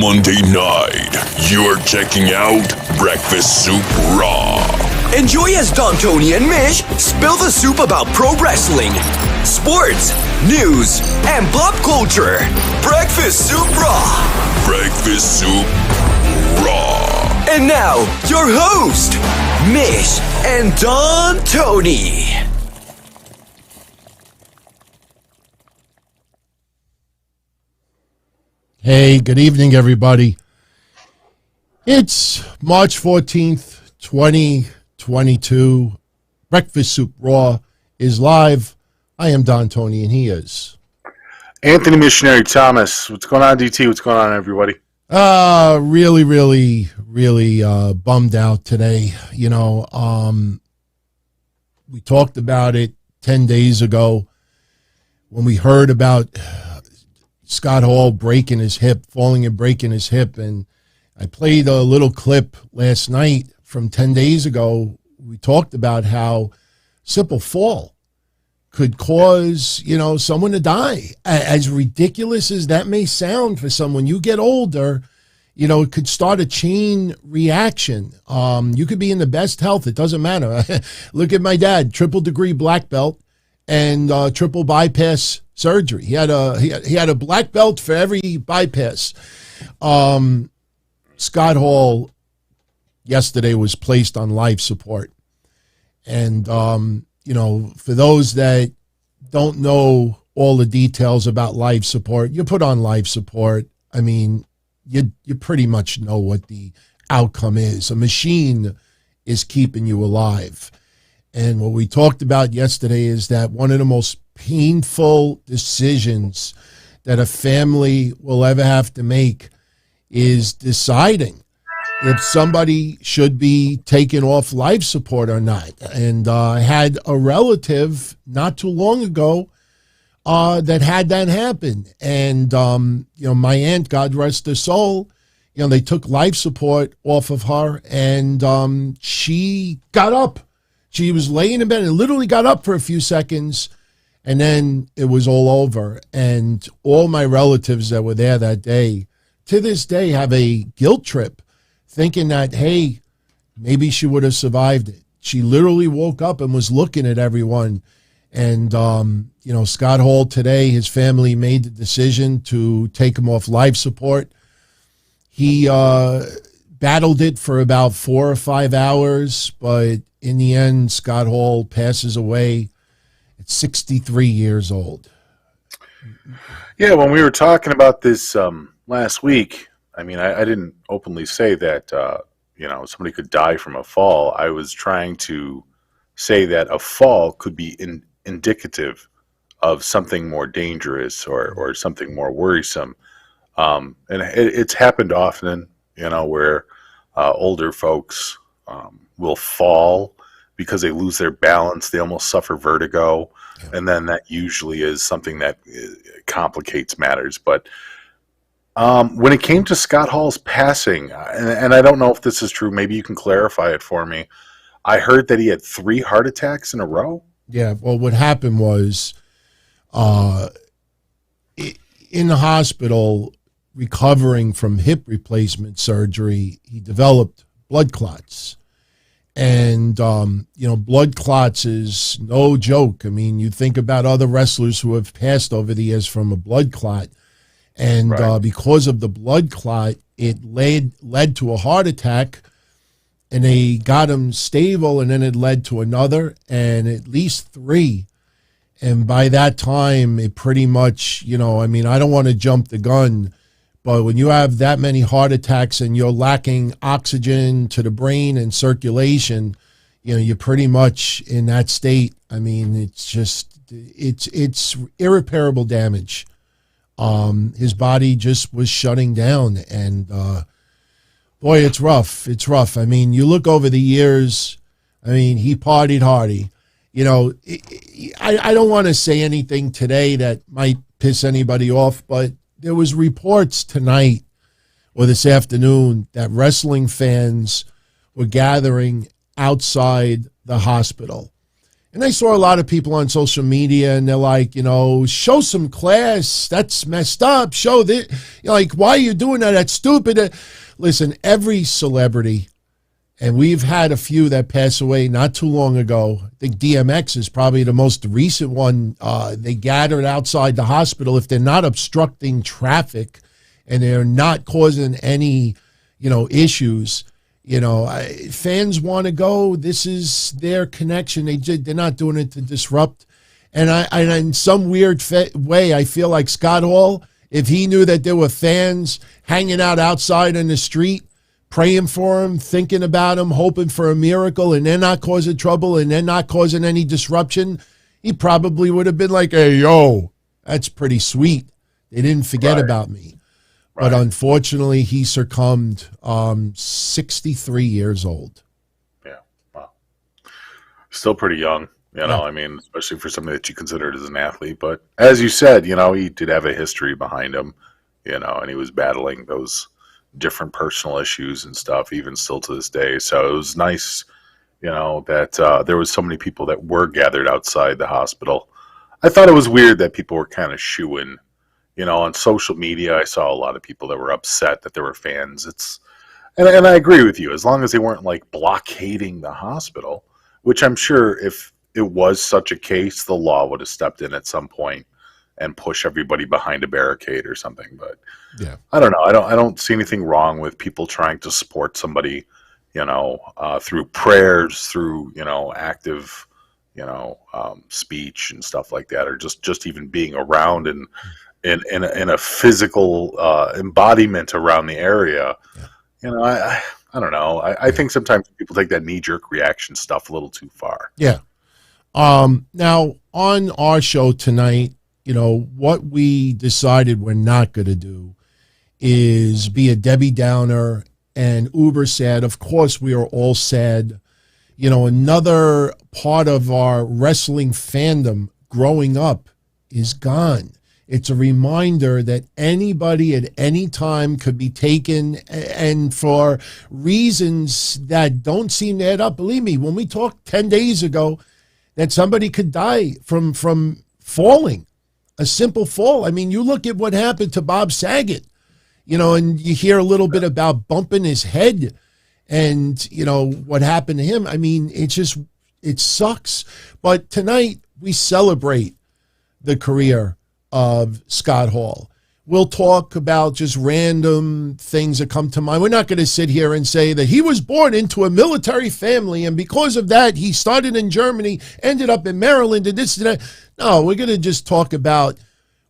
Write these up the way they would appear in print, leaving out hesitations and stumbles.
Monday night, you're checking out Breakfast Soup Raw. Enjoy as Don Tony and Mish spill the soup about pro wrestling, sports, news, and pop culture. Breakfast Soup Raw. Breakfast Soup Raw. And now, your host, Mish and Don Tony. Hey, good evening, everybody. It's March 14th, 2022. Breakfast Soup Raw is live. I am Don Tony, and he is Anthony Missionary Thomas. What's going on, DT? What's going on, everybody? Really bummed out today. We talked about it 10 days ago when we heard about Scott Hall breaking his hip, falling and breaking his hip. And I played a little clip last night from 10 days ago. We talked about how simple fall could cause, someone to die. As ridiculous as that may sound for someone, you get older, it could start a chain reaction. You could be in the best health. It doesn't matter. Look at my dad, triple degree black belt and triple bypass surgery. He had a black belt for every bypass. Scott Hall yesterday was placed on life support. And, for those that don't know all the details about life support, you put on life support. I mean, you pretty much know what the outcome is. A machine is keeping you alive. And what we talked about yesterday is that one of the most painful decisions that a family will ever have to make is deciding if somebody should be taken off life support or not. And I had a relative not too long ago that had that happen. And, my aunt, God rest her soul, they took life support off of her, and she got up. She was laying in bed and literally got up for a few seconds, and then it was all over. And all my relatives that were there that day, to this day, have a guilt trip, thinking that, hey, maybe she would have survived it. She literally woke up and was looking at everyone. And, Scott Hall today, his family made the decision to take him off life support. He battled it for about 4 or 5 hours, but in the end, Scott Hall passes away at 63 years old. Yeah, when we were talking about this last week, I mean, I didn't openly say that, somebody could die from a fall. I was trying to say that a fall could be indicative of something more dangerous or something more worrisome. And it's happened often, where older folks will fall because they lose their balance. They almost suffer vertigo. Yeah. And then that usually is something that complicates matters. But when it came to Scott Hall's passing, and I don't know if this is true, maybe you can clarify it for me. I heard that he had 3 heart attacks in a row. Yeah, well, what happened was in the hospital, recovering from hip replacement surgery, he developed blood clots. And, blood clots is no joke. I mean, you think about other wrestlers who have passed over the years from a blood clot. And right. Because of the blood clot, it led to a heart attack, and they got him stable, and then it led to another, and at least 3. And by that time, it pretty much, I don't want to jump the gun, but when you have that many heart attacks and you're lacking oxygen to the brain and circulation, you're pretty much in that state. I mean, it's irreparable damage. His body just was shutting down, and boy, it's rough. It's rough. I mean, you look over the years, he partied hardy. I don't want to say anything today that might piss anybody off, but there was reports tonight or this afternoon that wrestling fans were gathering outside the hospital. And I saw a lot of people on social media, and they're like, show some class. That's messed up. Show this. Like, why are you doing that? That's stupid. Listen, every celebrity, and we've had a few that pass away not too long ago. I think DMX is probably the most recent one. They gathered outside the hospital. If they're not obstructing traffic and they're not causing any, issues, fans want to go. This is their connection. They're not doing it to disrupt. And in some weird way, I feel like Scott Hall, if he knew that there were fans hanging out outside in the street, praying for him, thinking about him, hoping for a miracle, and they're not causing trouble and they're not causing any disruption, he probably would have been like, hey, yo, that's pretty sweet. They didn't forget about me. But unfortunately, he succumbed 63 years old. Yeah, wow. Still pretty young, I mean, especially for somebody that you considered as an athlete. But as you said, he did have a history behind him, and he was battling those different personal issues and stuff, even still to this day. So it was nice, that there was so many people that were gathered outside the hospital. I thought it was weird that people were kind of shooing. On social media, I saw a lot of people that were upset that there were fans. And I agree with you, as long as they weren't like blockading the hospital, which I'm sure if it was such a case, the law would have stepped in at some point and push everybody behind a barricade or something. But yeah, I don't know. I don't see anything wrong with people trying to support somebody, through prayers, through, active, speech and stuff like that, or just even being around and in a physical embodiment around the area. I don't know. I think sometimes people take that knee-jerk reaction stuff a little too far. Yeah. Now, on our show tonight, what we decided we're not going to do is be a Debbie Downer and uber sad. Of course, we are all sad. Another part of our wrestling fandom growing up is gone. It's a reminder that anybody at any time could be taken, and for reasons that don't seem to add up. Believe me, when we talked 10 days ago that somebody could die from falling, a simple fall. I mean, you look at what happened to Bob Saget, and you hear a little bit about bumping his head and, what happened to him. I mean, it sucks. But tonight we celebrate the career of Scott Hall. We'll talk about just random things that come to mind. We're not going to sit here and say that he was born into a military family and because of that he started in Germany, ended up in Maryland and this and that. No, we're going to just talk about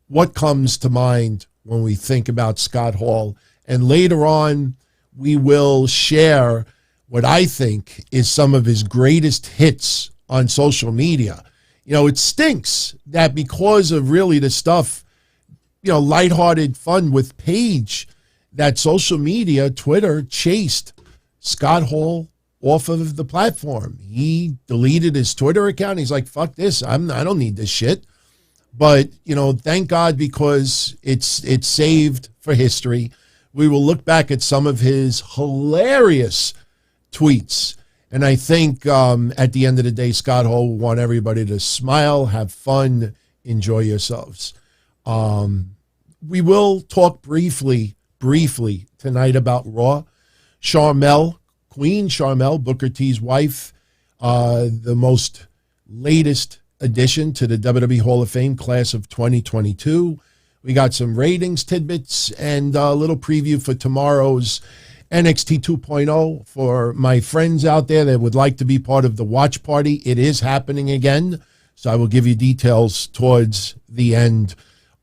what comes to mind when we think about Scott Hall. And later on, we will share what I think is some of his greatest hits on social media. It stinks that because of really the stuff, lighthearted fun with Paige, that social media, Twitter, chased Scott Hall off of the platform. He deleted his Twitter account. He's like, fuck this. I don't need this shit. But, thank God, because it's saved for history. We will look back at some of his hilarious tweets. And I think at the end of the day, Scott Hall will want everybody to smile, have fun, enjoy yourselves. We will talk briefly tonight about Raw. Sharmell, Queen Sharmell, Booker T's wife, the most latest addition to the WWE Hall of Fame class of 2022. We got some ratings tidbits and a little preview for tomorrow's NXT 2.0 for my friends out there that would like to be part of the watch party. It is happening again, so I will give you details towards the end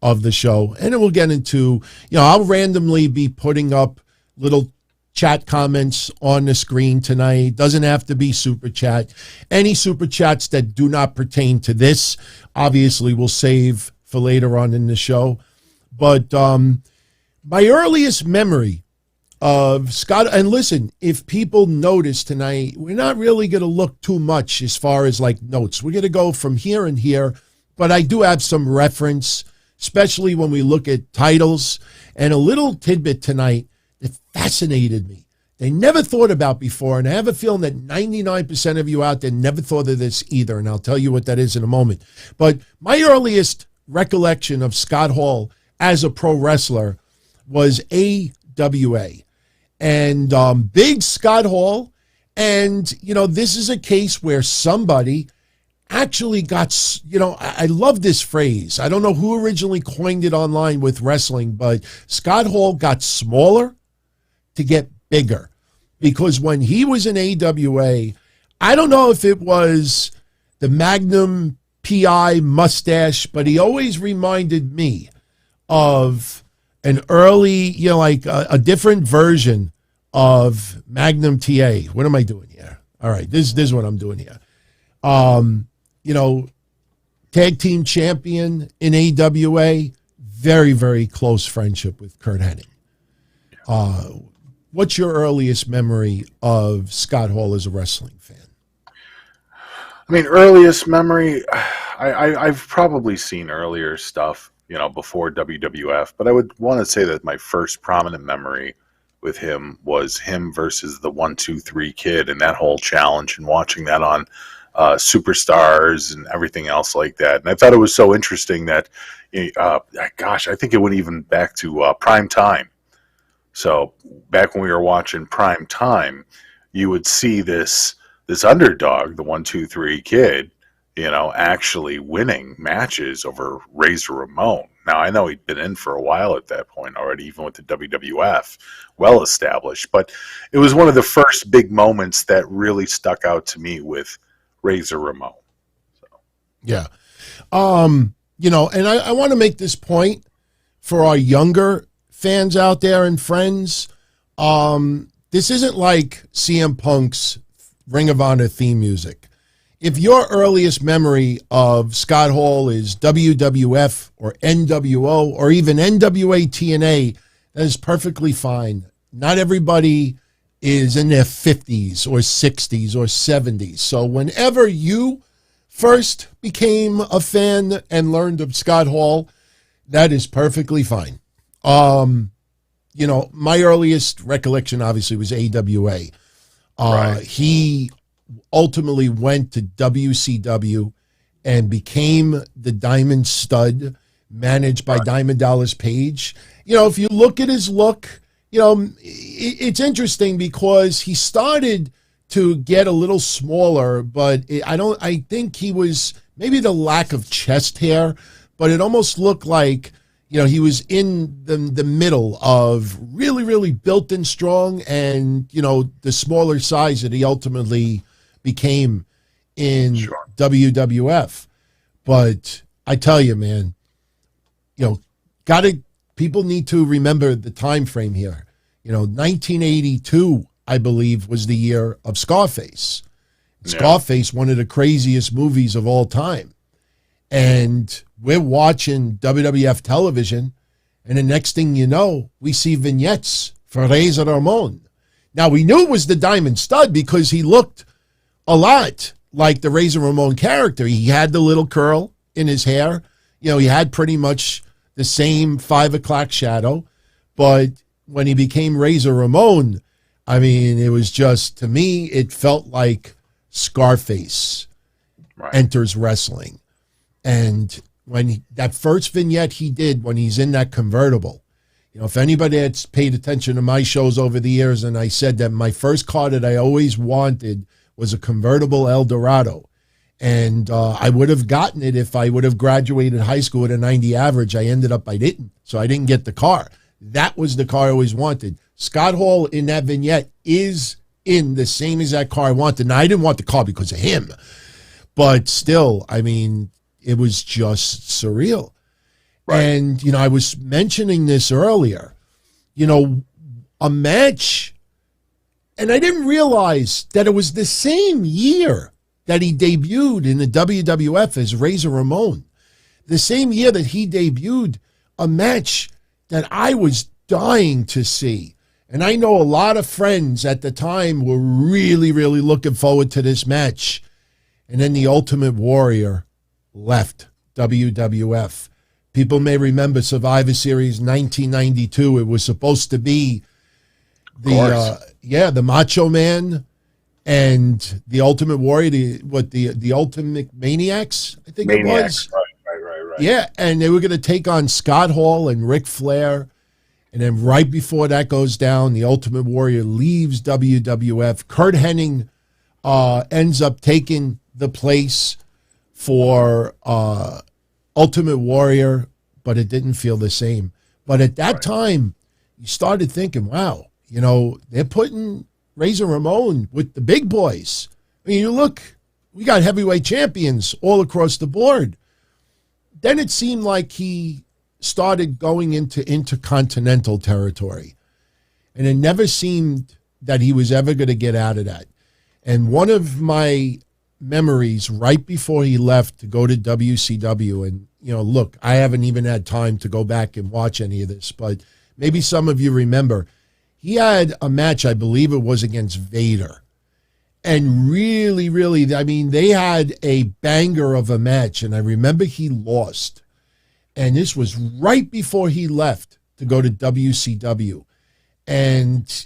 of the show. And then we'll get into, I'll randomly be putting up little chat comments on the screen tonight. Doesn't have to be super chat. Any super chats that do not pertain to this, obviously we'll save for later on in the show. But my earliest memory of Scott, and listen, if people notice tonight, we're not really going to look too much as far as like notes. We're going to go from here and here, but I do have some reference, especially when we look at titles. And a little tidbit tonight that fascinated me, they never thought about before, and I have a feeling that 99% of you out there never thought of this either, and I'll tell you what that is in a moment. But my earliest recollection of Scott Hall as a pro wrestler was AWA. And big Scott Hall, and, you know, this is a case where somebody actually got, you know, I love this phrase. I don't know who originally coined it online with wrestling, but Scott Hall got smaller to get bigger, because when he was in AWA, I don't know if it was the Magnum PI mustache, but he always reminded me of an early, you know, like a different version of Magnum TA. What am I doing here? All right, this is what I'm doing here. You know, tag team champion in AWA, very, very close friendship with Kurt Hennig. What's your earliest memory of Scott Hall as a wrestling fan? I mean, earliest memory, I've probably seen earlier stuff, you know, before WWF, but I would want to say that my first prominent memory with him was him versus the 1-2-3 Kid and that whole challenge, and watching that on Superstars and everything else like that. And I thought it was so interesting that, gosh, I think it went even back to Prime Time. So back when we were watching Prime Time, you would see this underdog, the 1-2-3 Kid, you know, actually winning matches over Razor Ramon. Now, I know he'd been in for a while at that point already, even with the WWF, well established. But it was one of the first big moments that really stuck out to me with Razor Ramon. So. Yeah. You know, and I want to make this point for our younger fans out there and friends. This isn't like CM Punk's Ring of Honor theme music. If your earliest memory of Scott Hall is WWF or NWO or even NWA TNA, that is perfectly fine. Not everybody is in their 50s or 60s or 70s. So whenever you first became a fan and learned of Scott Hall, that is perfectly fine. You know, my earliest recollection obviously was AWA. Right. He ultimately went to WCW and became the Diamond Stud, managed by Diamond Dallas Page. You know, if you look at his look, you know, it's interesting because he started to get a little smaller, but I think he was, maybe the lack of chest hair, but it almost looked like, you know, he was in the middle of really, really built and strong, and, you know, the smaller size that he ultimately became in WWF. But I tell you, man, you know, people need to remember the time frame here. You know, 1982, I believe, was the year of Scarface. Yeah. Scarface, one of the craziest movies of all time. And we're watching WWF television, and the next thing you know, we see vignettes for Razor Ramon. Now, we knew it was the Diamond Stud because he looked a lot like the Razor Ramon character. He had the little curl in his hair. You know, he had pretty much the same 5 o'clock shadow. But when he became Razor Ramon, I mean, it was just, to me, it felt like Scarface enters wrestling. And when that first vignette he did, when he's in that convertible, you know, if anybody had paid attention to my shows over the years, and I said that my first car that I always wanted was a convertible Eldorado. And I would have gotten it if I would have graduated high school with a 90 average. I ended up, I didn't. So I didn't get the car. That was the car I always wanted. Scott Hall in that vignette is in the same exact car I wanted. Now, I didn't want the car because of him. But still, I mean, it was just surreal. Right. And, you know, I was mentioning this earlier. You know, a match, and I didn't realize that it was the same year that he debuted in the WWF as Razor Ramon. The same year that he debuted, a match that I was dying to see. And I know a lot of friends at the time were really, really looking forward to this match. And then the Ultimate Warrior left WWF. People may remember Survivor Series 1992. It was supposed to be The Macho Man and the Ultimate Warrior, the Ultimate Maniacs, I think it was. Right. Yeah, and they were going to take on Scott Hall and Ric Flair. And then right before that goes down, the Ultimate Warrior leaves WWF. Kurt Hennig ends up taking the place for Ultimate Warrior, but it didn't feel the same. But at that time, you started thinking, wow, they're putting Razor Ramon with the big boys. I mean, you look, we got heavyweight champions all across the board. Then it seemed like he started going into intercontinental territory. And it never seemed that he was ever going to get out of that. And one of my memories right before he left to go to WCW, and, look, I haven't even had time to go back and watch any of this, but maybe some of you remember, he had a match, I believe it was against Vader. And really, really, I mean, they had a banger of a match, and I remember he lost. And this was right before he left to go to WCW. And,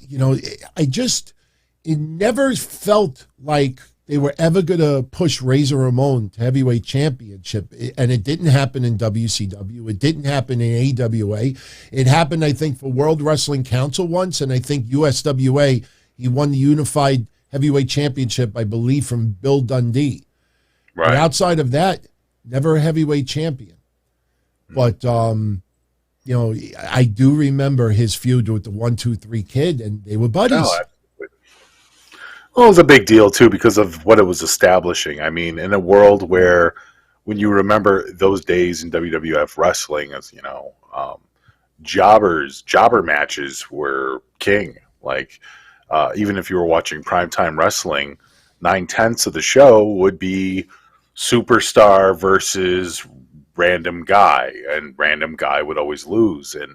it never felt like they were ever going to push Razor Ramon to heavyweight championship. And it didn't happen in WCW. It didn't happen in AWA. It happened, I think, for World Wrestling Council once. And I think USWA, he won the Unified Heavyweight Championship, I believe, from Bill Dundee. Right. But outside of that, never a heavyweight champion. But, I do remember his feud with the 1-2-3 Kid, and they were buddies. Oh, absolutely. Well, it was a big deal, too, because of what it was establishing. I mean, in a world where, when you remember those days in WWF wrestling, as jobber matches were king. Like, even if you were watching primetime wrestling, 9/10 of the show would be superstar versus random guy, and random guy would always lose. And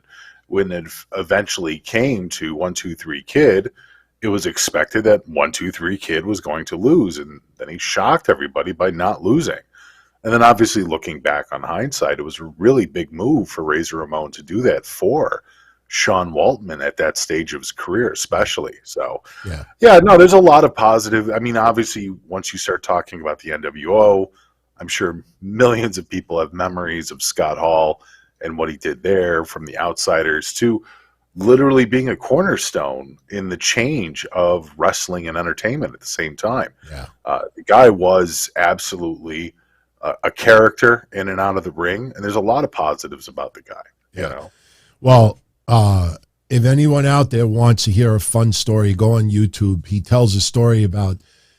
when it eventually came to 1-2-3 Kid, it was expected that 1-2-3 Kid was going to lose, and then he shocked everybody by not losing. And then obviously looking back on hindsight, it was a really big move for Razor Ramon to do that for Sean Waltman at that stage of his career, especially. So, there's a lot of positive. I mean, obviously, once you start talking about the NWO, I'm sure millions of people have memories of Scott Hall and what he did there, from the outsiders to literally being a cornerstone in the change of wrestling and entertainment at the same time. Yeah. The guy was absolutely a character in and out of the ring, and there's a lot of positives about the guy. Yeah. Well, if anyone out there wants to hear a fun story, go on YouTube. He tells a story about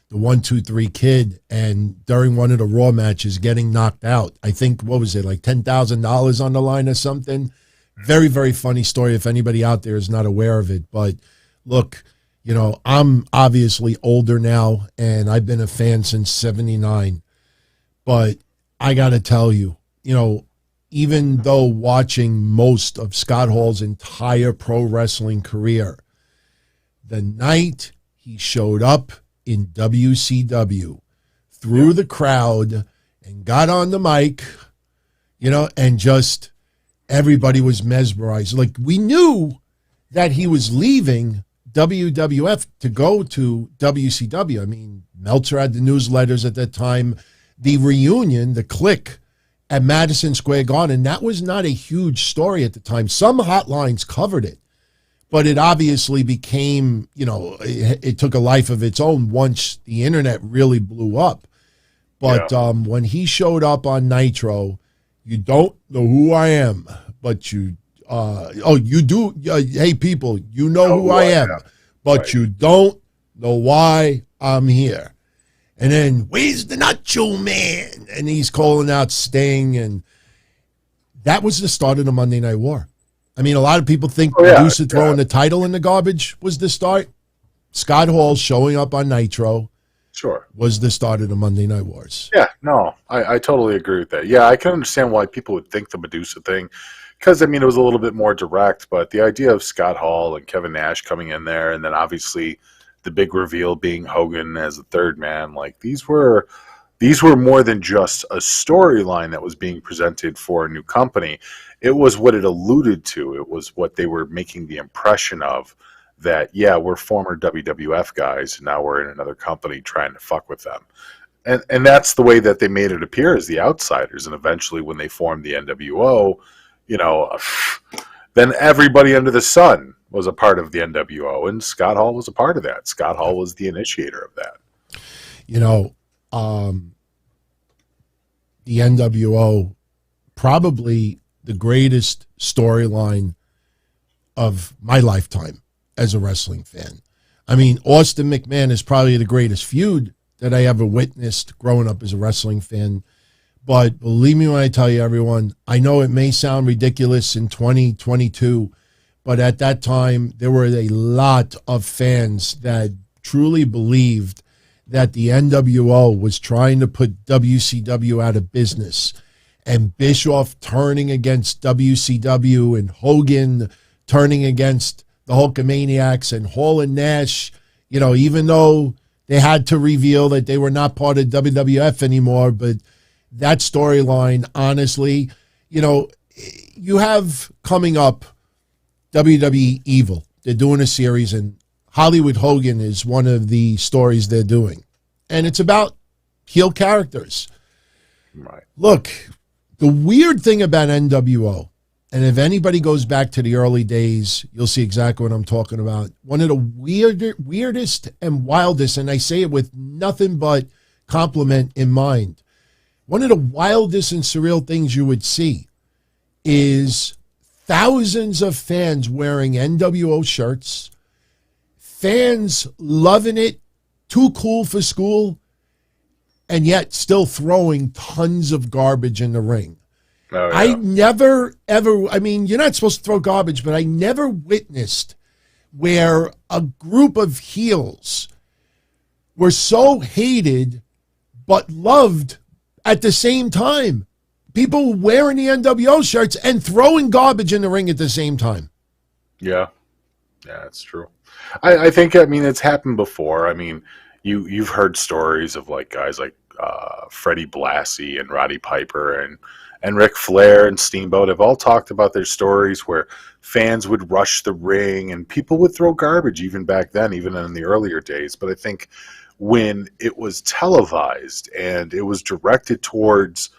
the 1-2-3 Kid, and during one of the Raw matches getting knocked out. I think, what was it, like $10,000 on the line or something? Very, very funny story if anybody out there is not aware of it. But look, I'm obviously older now, and I've been a fan since 79. But I got to tell you, even though watching most of Scott Hall's entire pro wrestling career, the night he showed up in WCW through the crowd and got on the mic, and just everybody was mesmerized. Like, we knew that he was leaving WWF to go to WCW. I mean, Meltzer had the newsletters at that time, the reunion, the Click at Madison Square Garden. That was not a huge story at the time. Some hotlines covered it, but it obviously became, it took a life of its own once the internet really blew up. But when he showed up on Nitro, you don't know who I am, but you do. Hey, people, you know who I am, but you don't know why I'm here. And then, where's the Nacho Man? And he's calling out Sting. And that was the start of the Monday Night War. I mean, a lot of people think Medusa throwing the title in the garbage was the start. Scott Hall showing up on Nitro was the start of the Monday Night Wars. Yeah, no, I totally agree with that. Yeah, I can understand why people would think the Medusa thing, because, I mean, it was a little bit more direct. But the idea of Scott Hall and Kevin Nash coming in there, and then obviously the big reveal being Hogan as the third man, like, these were more than just a storyline that was being presented for a new company. It was what it alluded to. It was what they were making the impression of, that, yeah, we're former WWF guys, and now we're in another company trying to fuck with them. And that's the way that they made it appear as the outsiders. And eventually when they formed the NWO, then everybody under the sun was a part of the NWO, and Scott Hall was a part of that. Scott Hall was the initiator of that. The NWO, probably the greatest storyline of my lifetime as a wrestling fan. I mean, Austin McMahon is probably the greatest feud that I ever witnessed growing up as a wrestling fan. But believe me when I tell you, everyone, I know it may sound ridiculous in 2022, but at that time, there were a lot of fans that truly believed that the NWO was trying to put WCW out of business. And Bischoff turning against WCW and Hogan turning against the Hulkamaniacs and Hall and Nash, even though they had to reveal that they were not part of WWF anymore. But that storyline, honestly, you have coming up WWE Evil. They're doing a series, and Hollywood Hogan is one of the stories they're doing. And it's about heel characters. Right. Look, the weird thing about NWO, and if anybody goes back to the early days, you'll see exactly what I'm talking about. One of the weirdest and wildest, and I say it with nothing but compliment in mind, one of the wildest and surreal things you would see is thousands of fans wearing NWO shirts, fans loving it, too cool for school, and yet still throwing tons of garbage in the ring. Oh, yeah. I never, ever, you're not supposed to throw garbage, but I never witnessed where a group of heels were so hated but loved at the same time. People wearing the NWO shirts and throwing garbage in the ring at the same time. Yeah. Yeah, that's true. I think, it's happened before. You've heard stories of guys like Freddie Blassie and Roddy Piper and Ric Flair and Steamboat have all talked about their stories where fans would rush the ring and people would throw garbage even back then, even in the earlier days. But I think when it was televised and it was directed towards,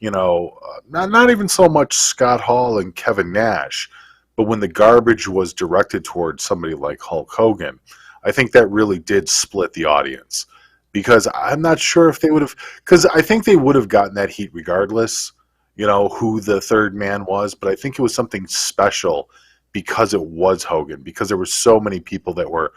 not even so much Scott Hall and Kevin Nash, but when the garbage was directed towards somebody like Hulk Hogan, I think that really did split the audience, because I'm not sure if they would have, because I think they would have gotten that heat regardless, who the third man was, but I think it was something special because it was Hogan, because there were so many people that were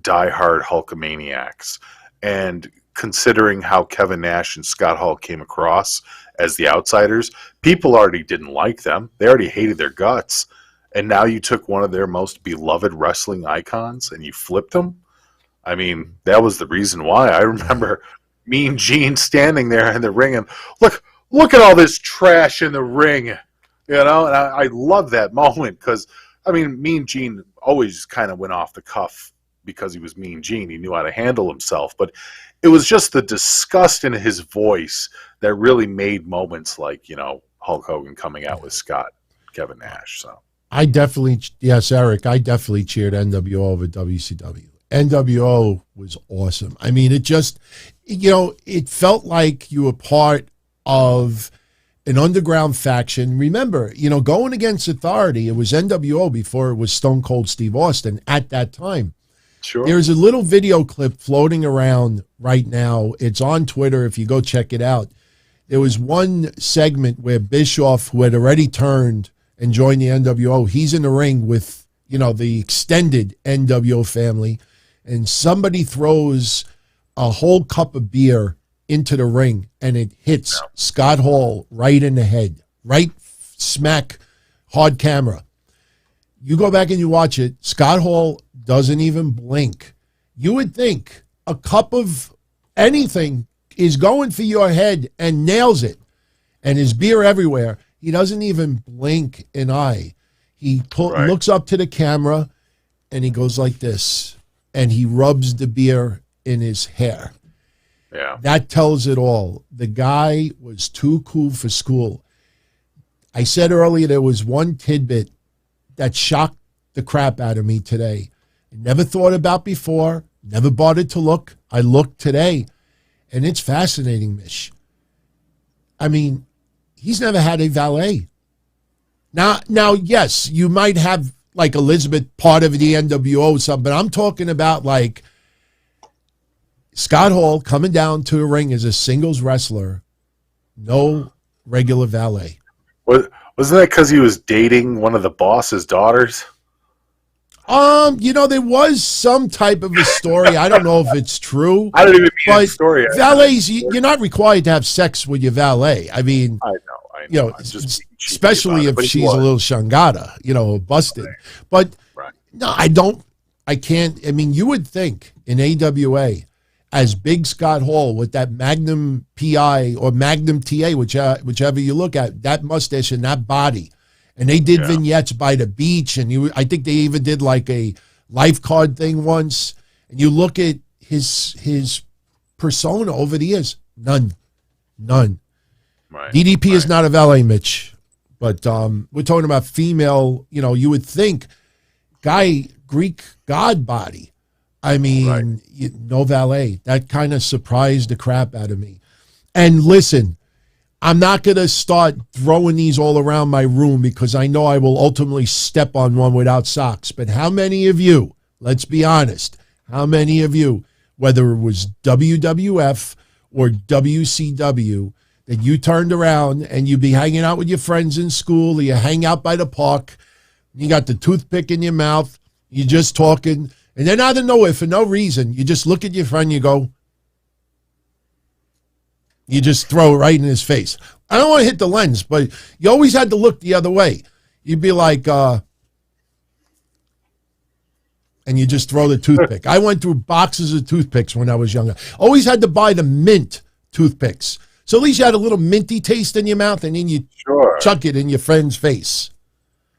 diehard Hulkamaniacs. And considering how Kevin Nash and Scott Hall came across as the outsiders, people already didn't like them. They already hated their guts. And now you took one of their most beloved wrestling icons and you flipped them. That was the reason why. I remember Mean Gene standing there in the ring and look at all this trash in the ring, and I love that moment because, Mean Gene always kind of went off the cuff because he was Mean Gene. He knew how to handle himself, but it was just the disgust in his voice that really made moments like, Hulk Hogan coming out with Kevin Nash, so. Yes, Eric, I definitely cheered NWO over WCW. NWO was awesome. It just, it felt like you were part of an underground faction. Remember, going against authority, it was NWO before it was Stone Cold Steve Austin at that time. Sure. There's a little video clip floating around right now. It's on Twitter if you go check it out. There was one segment where Bischoff, who had already turned and joined the NWO, he's in the ring with, the extended NWO family, and somebody throws a whole cup of beer into the ring, and it hits Scott Hall right in the head, right smack, hard camera. You go back and you watch it, Scott Hall doesn't even blink. You would think a cup of anything is going for your head and nails it, and his beer everywhere. He doesn't even blink an eye. He looks up to the camera, and he goes like this, and he rubs the beer in his hair. Yeah. That tells it all. The guy was too cool for school. I said earlier there was one tidbit that shocked the crap out of me today. Never thought about before, never bothered to look. I looked today, and it's fascinating, Mish. I mean, he's never had a valet. Now, yes, you might have like Elizabeth part of the NWO or something, but I'm talking about like Scott Hall coming down to a ring as a singles wrestler, no regular valet. Wasn't that because he was dating one of the boss's daughters? There was some type of a story. I don't know if it's true. I don't even mean a story. Valets, you're not required to have sex with your valet. I mean, I know. Especially if she's a little shangada, busted. But no, I can't. I mean, you would think in AWA, as Big Scott Hall with that Magnum PI or Magnum TA, whichever you look at, that mustache and that body. And they did vignettes by the beach, and I think they even did like a lifeguard thing once. And you look at his persona over the years, none. Right. DDP is not a valet, Mitch, but we're talking about female. You would think Greek god body. I mean, no valet. That kind of surprised the crap out of me. And listen, I'm not going to start throwing these all around my room because I know I will ultimately step on one without socks. But how many of you, let's be honest, how many of you, whether it was WWF or WCW, that you turned around and you'd be hanging out with your friends in school or you hang out by the park, you got the toothpick in your mouth, you're just talking, and then out of nowhere, for no reason, you just look at your friend, you just throw it right in his face. I don't want to hit the lens, but you always had to look the other way. You'd be like, and you just throw the toothpick. I went through boxes of toothpicks when I was younger. Always had to buy the mint toothpicks. So at least you had a little minty taste in your mouth, and then you chuck it in your friend's face.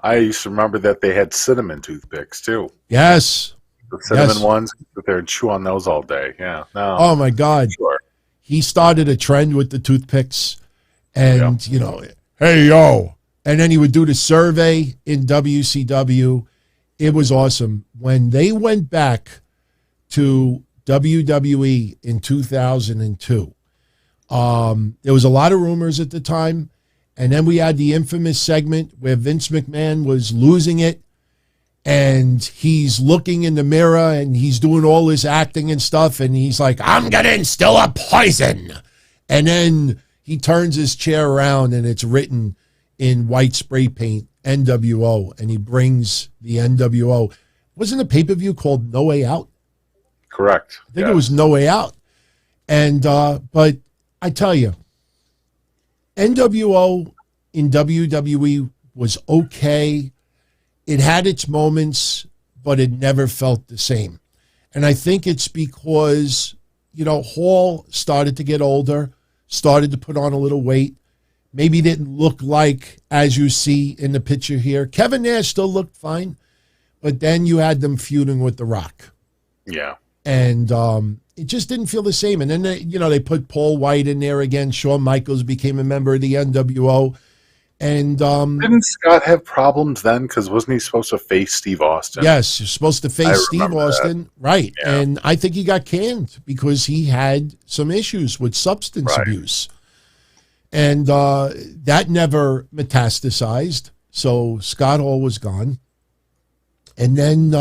I used to remember that they had cinnamon toothpicks, too. Yes. The cinnamon ones, sit there and chew on those all day. Yeah. No. Oh, my God. Sure. He started a trend with the toothpicks and, hey, yo. And then he would do the survey in WCW. It was awesome. When they went back to WWE in 2002, there was a lot of rumors at the time. And then we had the infamous segment where Vince McMahon was losing it. And he's looking in the mirror and he's doing all this acting and stuff. And he's like, I'm going to instill a poison. And then he turns his chair around and it's written in white spray paint, NWO. And he brings the NWO. Wasn't a pay-per-view called No Way Out? Correct. I think it was No Way Out. And, but I tell you, NWO in WWE was okay. It had its moments, but it never felt the same. And I think it's because, Hall started to get older, started to put on a little weight, maybe didn't look like, as you see in the picture here. Kevin Nash still looked fine, but then you had them feuding with The Rock. Yeah. And it just didn't feel the same. And then, they put Paul White in there again. Shawn Michaels became a member of the NWO. And didn't Scott have problems then? Because wasn't he supposed to face Steve Austin? Yes, you're supposed to face Steve Austin, right? Yeah. And I think he got canned because he had some issues with substance abuse, and that never metastasized. So Scott Hall was gone, and then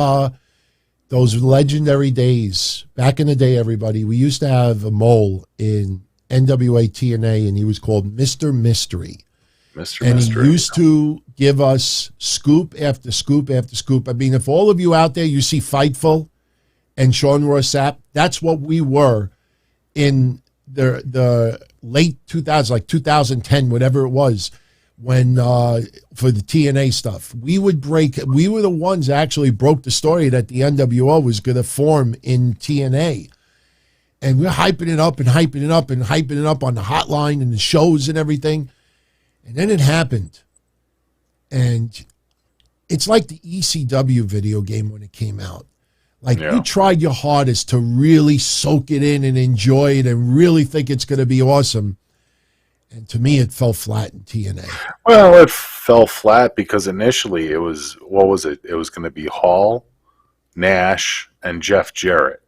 those legendary days back in the day, everybody, we used to have a mole in NWA TNA, and he was called Mr. Mystery. He used to give us scoop after scoop after scoop. I mean, if all of you out there, you see Fightful and Sean Ross Sapp, that's what we were in the late 2000s, like 2010, whatever it was, when for the TNA stuff. We were the ones that actually broke the story that the NWO was going to form in TNA. And we're hyping it up and hyping it up and hyping it up on the hotline and the shows and everything. And then it happened. And it's like the ECW video game when it came out. Like, you tried your hardest to really soak it in and enjoy it and really think it's going to be awesome. And to me, it fell flat in TNA. Well, it fell flat because initially it was, what was it? It was going to be Hall, Nash, and Jeff Jarrett.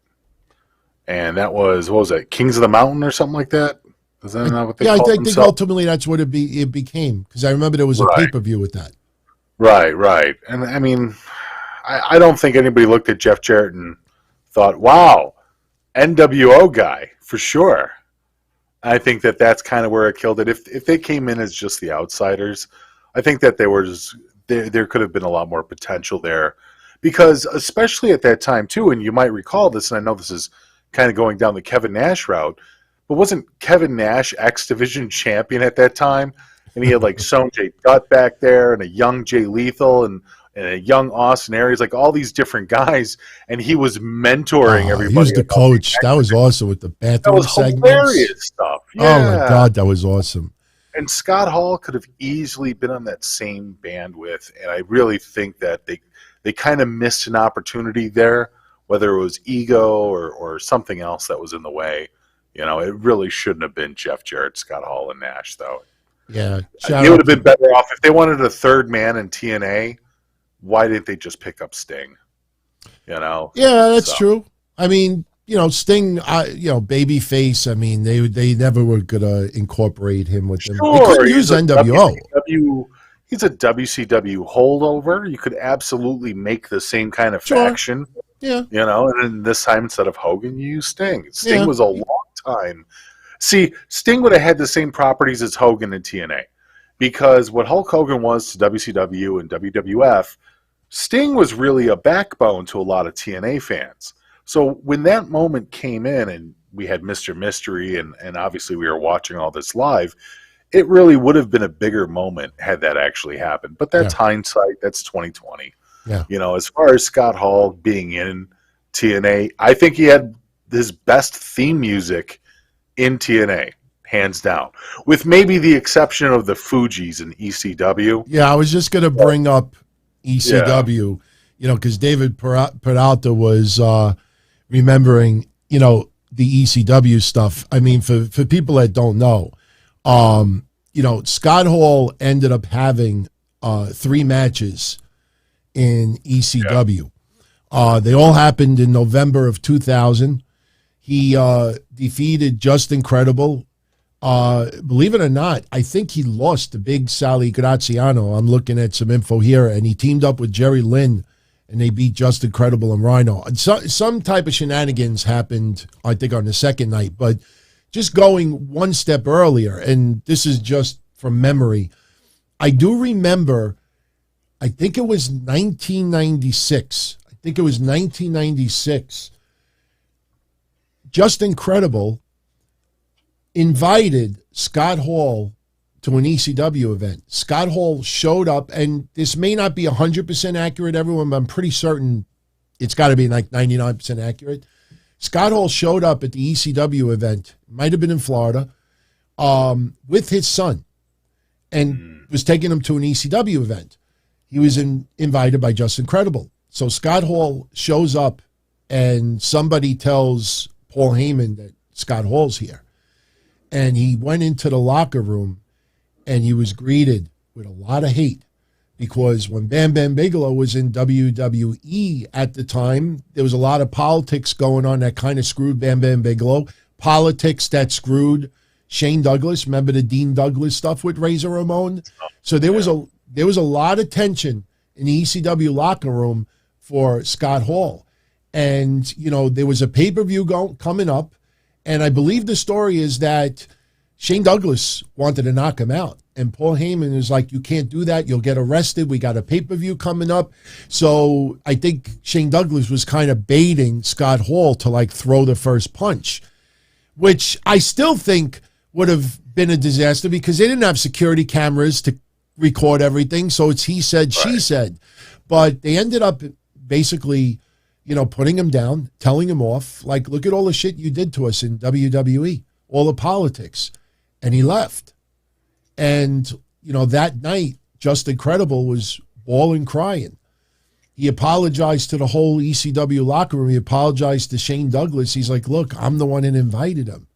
And that was, what was that, Kings of the Mountain or something like that? Is that not what they called I think ultimately that's what it became, because I remember there was a pay-per-view with that. Right. And I mean, I don't think anybody looked at Jeff Jarrett and thought, wow, NWO guy, for sure. I think that's kind of where it killed it. If they came in as just the outsiders, I think that there could have been a lot more potential there. Because especially at that time, too, and you might recall this, and I know this is kind of going down the Kevin Nash route, but wasn't Kevin Nash X Division champion at that time? And he had like Sonjay Dutt back there, and a young Jay Lethal, and a young Austin Aries, like all these different guys, and he was mentoring everybody. He was the coach. That was awesome with the bathroom segments. Hilarious stuff. Yeah. Oh my God, that was awesome. And Scott Hall could have easily been on that same bandwidth, and I really think that they kind of missed an opportunity there, whether it was ego or something else that was in the way. You know, it really shouldn't have been Jeff Jarrett, Scott Hall, and Nash, though. Yeah. They would have been better off. If they wanted a third man in TNA, why didn't they just pick up Sting? You know? Yeah, that's true. I mean, you know, Sting, babyface, I mean, they never were going to incorporate him with them. They couldn't use NWO. He's a WCW holdover. You could absolutely make the same kind of faction. Yeah. You know, and then this time instead of Hogan, you use Sting. Sting was a long time. See, Sting would have had the same properties as Hogan in TNA. Because what Hulk Hogan was to WCW and WWF, Sting was really a backbone to a lot of TNA fans. So when that moment came in and we had Mr. Mystery and obviously we were watching all this live, it really would have been a bigger moment had that actually happened. But that's hindsight. That's 2020. Yeah. You know, as far as Scott Hall being in TNA, I think he had his best theme music in TNA, hands down, with maybe the exception of the Fugees in ECW. Yeah, I was just going to bring up ECW, you know, because David Peralta was remembering, you know, the ECW stuff. I mean, for people that don't know, you know, Scott Hall ended up having 3 matches in ECW. They all happened in November of 2000. He defeated Just Incredible. Believe it or not, I think he lost to Big Sally Graziano. I'm looking at some info here, and he teamed up with Jerry Lynn, and they beat Just Incredible and Rhino. And some type of shenanigans happened, I think, on the second night. But just going one step earlier, and this is just from memory, I do remember, I think it was 1996. Just Incredible invited Scott Hall to an ECW event. Scott Hall showed up, and this may not be 100% accurate, everyone, but I'm pretty certain it's got to be like 99% accurate. Scott Hall showed up at the ECW event, might have been in Florida, with his son, and was taking him to an ECW event. He was invited by Just Incredible. So Scott Hall shows up, and somebody tells Paul Heyman that Scott Hall's here. And he went into the locker room, and he was greeted with a lot of hate, because when Bam Bam Bigelow was in WWE at the time, there was a lot of politics going on that kind of screwed Bam Bam Bigelow. Politics that screwed Shane Douglas. Remember the Dean Douglas stuff with Razor Ramon? So there was a lot of tension in the ECW locker room for Scott Hall. And, you know, there was a pay-per-view coming up, and I believe the story is that Shane Douglas wanted to knock him out. And Paul Heyman is like, you can't do that. You'll get arrested. We got a pay-per-view coming up. So I think Shane Douglas was kind of baiting Scott Hall to like throw the first punch, which I still think would have been a disaster because they didn't have security cameras to record everything. So it's he said, she said. But they ended up basically, you know, putting him down, telling him off. Like, look at all the shit you did to us in WWE, all the politics. And he left. And, you know, that night, Just Incredible was bawling, crying. He apologized to the whole ECW locker room. He apologized to Shane Douglas. He's like, look, I'm the one that invited him,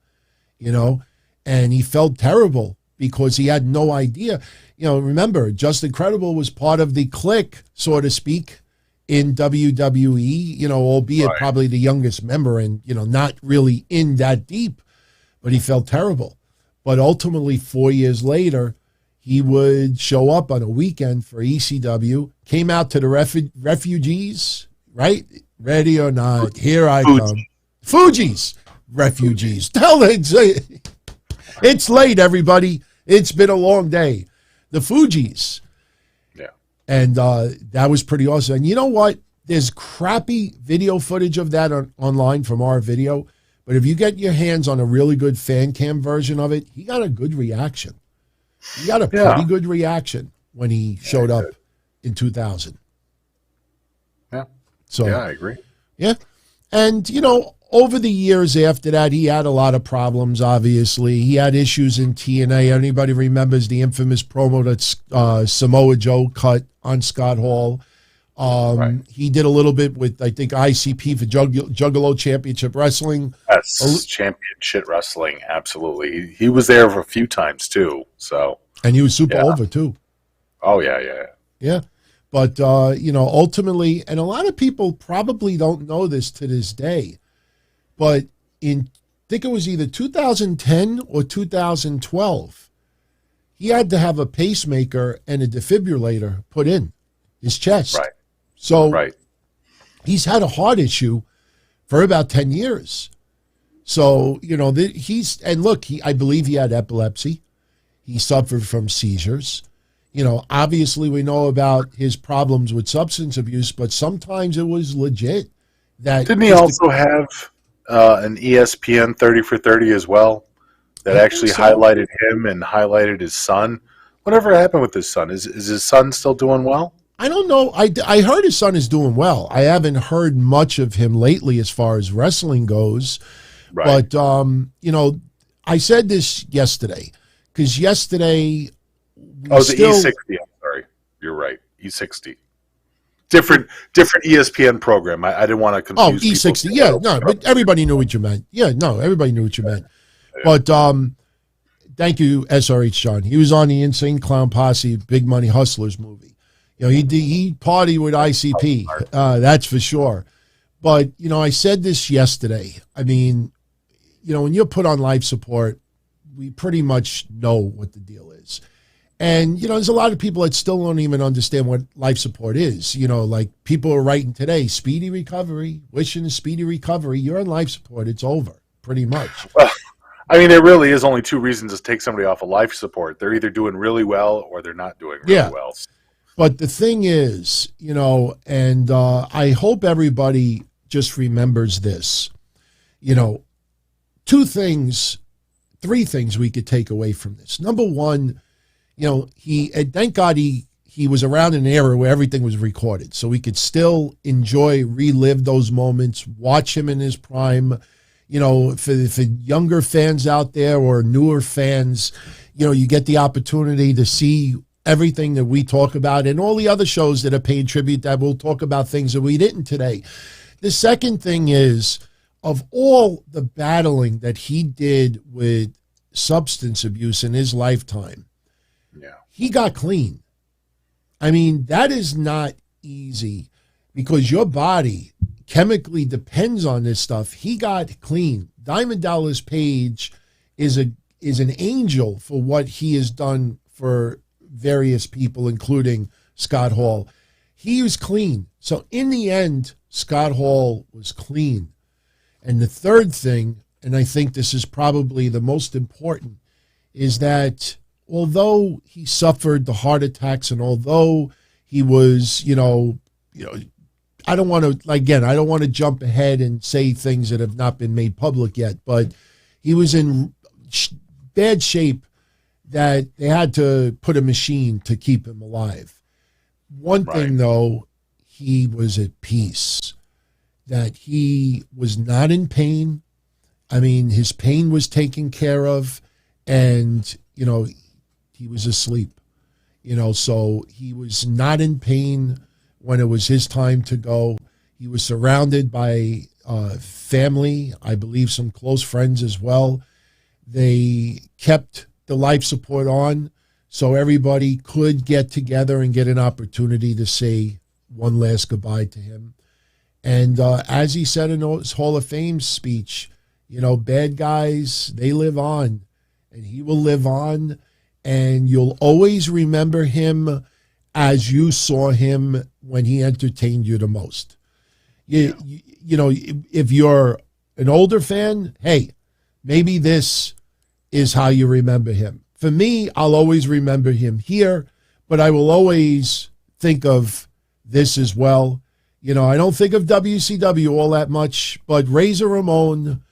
you know, and he felt terrible because he had no idea. You know, remember, Just Incredible was part of the clique, so to speak, in WWE, albeit Right. probably the youngest member and, not really in that deep, but he felt terrible. But ultimately, 4 years later, he would show up on a weekend for ECW, came out to the refugees, right? Ready or not, here I come. Fuji's refugees. Tell it. It's late, everybody. It's been a long day. The Fuji's. Yeah. And that was pretty awesome. And you know what? There's crappy video footage of that online from our video. But if you get your hands on a really good fan cam version of it, he got a good reaction. He got a pretty good reaction when he showed up in 2000. Yeah. So yeah, I agree. Yeah. And, over the years after that, he had a lot of problems, obviously. He had issues in TNA. Anybody remembers the infamous promo that Samoa Joe cut on Scott Hall? Right. He did a little bit with, I think, ICP for Juggalo Championship Wrestling. Yes, championship wrestling, absolutely. He was there for a few times, too. So, and he was super over, too. Oh, yeah. Yeah. But, ultimately, and a lot of people probably don't know this to this day, but I think it was either 2010 or 2012, he had to have a pacemaker and a defibrillator put in his chest. Right. So he's had a heart issue for about 10 years. So, I believe he had epilepsy. He suffered from seizures. Obviously we know about his problems with substance abuse, but sometimes it was legit. Didn't he also have an ESPN 30 for 30 as well that actually highlighted him and highlighted his son? Whatever happened with his son? Is his son still doing well? I don't know. I heard his son is doing well. I haven't heard much of him lately as far as wrestling goes. Right. But, I said this yesterday because yesterday... E60. I'm sorry. You're right. E60. Different ESPN program. I didn't want to confuse E60. people. Yeah, no, but everybody knew what you meant. Yeah, no, everybody knew what you meant. Yeah. But thank you, SRH John. He was on the Insane Clown Posse Big Money Hustlers movie. He partied with ICP. That's for sure. But, I said this yesterday. I mean, when you're put on life support, we pretty much know what the deal is. And, there's a lot of people that still don't even understand what life support is. Like people are writing today, speedy recovery, wishing a speedy recovery. You're on life support. It's over, pretty much. Well, I mean, there really is only two reasons to take somebody off of life support. They're either doing really well or they're not doing really well. But the thing is, and I hope everybody just remembers this, 3 things we could take away from this. Number one, thank God he was around in an era where everything was recorded, so we could still relive those moments, watch him in his prime. For younger fans out there or newer fans, you get the opportunity to see everything that we talk about and all the other shows that are paying tribute that will talk about things that we didn't today. The second thing is, of all the battling that he did with substance abuse in his lifetime, he got clean. I mean, that is not easy because your body chemically depends on this stuff. He got clean. Diamond Dallas Page is an angel for what he has done for various people, including Scott Hall. He was clean. So in the end, Scott Hall was clean. And the third thing, and I think this is probably the most important, is that although he suffered the heart attacks and although he was, I don't want to jump ahead and say things that have not been made public yet, but he was in bad shape that they had to put a machine to keep him alive. One thing, though, he was at peace, that he was not in pain. I mean, his pain was taken care of, and, he was asleep, so he was not in pain when it was his time to go. He was surrounded by family, I believe some close friends as well. They kept the life support on so everybody could get together and get an opportunity to say one last goodbye to him. And as he said in his Hall of Fame speech, bad guys, they live on, and he will live on, and you'll always remember him as you saw him when he entertained you the most. If you're an older fan, hey, maybe this is how you remember him. For me, I'll always remember him here, but I will always think of this as well. I don't think of WCW all that much, but Razor Ramon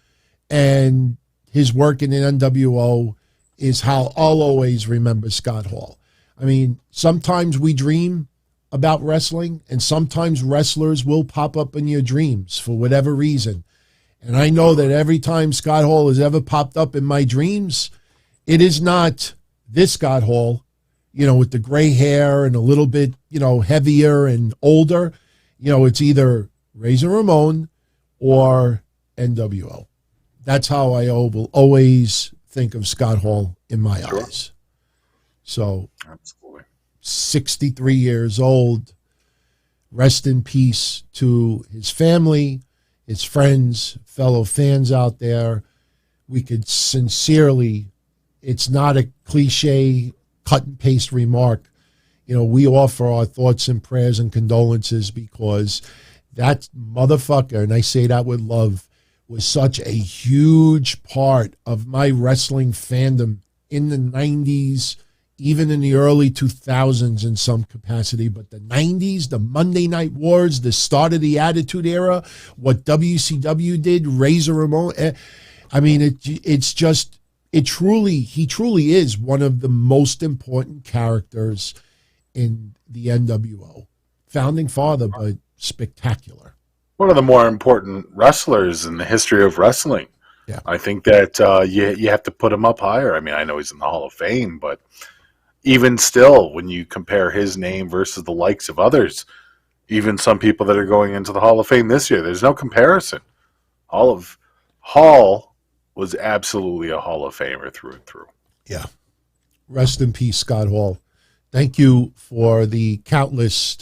and his work in the NWO is how I'll always remember Scott Hall. I mean, sometimes we dream about wrestling, and sometimes wrestlers will pop up in your dreams for whatever reason. And I know that every time Scott Hall has ever popped up in my dreams, it is not this Scott Hall, with the gray hair and a little bit, heavier and older. It's either Razor Ramon or NWO. That's how I will always think of Scott Hall in my eyes. So, absolutely. 63 years old. Rest in peace to his family, his friends, fellow fans out there. We could sincerely, it's not a cliche cut and paste remark. We offer our thoughts and prayers and condolences because that motherfucker, and I say that with love, was such a huge part of my wrestling fandom in the 90s, even in the early 2000s in some capacity. But the 90s, the Monday Night Wars, the start of the Attitude Era, what WCW did, Razor Ramon. I mean, he truly is one of the most important characters in the NWO. Founding father, but spectacular. One of the more important wrestlers in the history of wrestling. Yeah. I think that you have to put him up higher. I mean, I know he's in the Hall of Fame, but even still, when you compare his name versus the likes of others, even some people that are going into the Hall of Fame this year, there's no comparison. Hall was absolutely a Hall of Famer through and through. Yeah. Rest in peace, Scott Hall. Thank you for the countless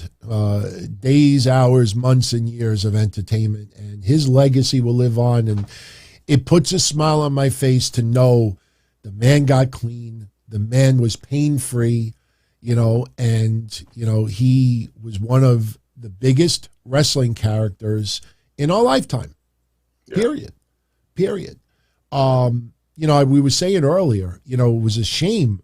days, hours, months, and years of entertainment. And his legacy will live on. And it puts a smile on my face to know the man got clean. The man was pain-free, and, he was one of the biggest wrestling characters in our lifetime. Yeah. Period. We were saying earlier, it was a shame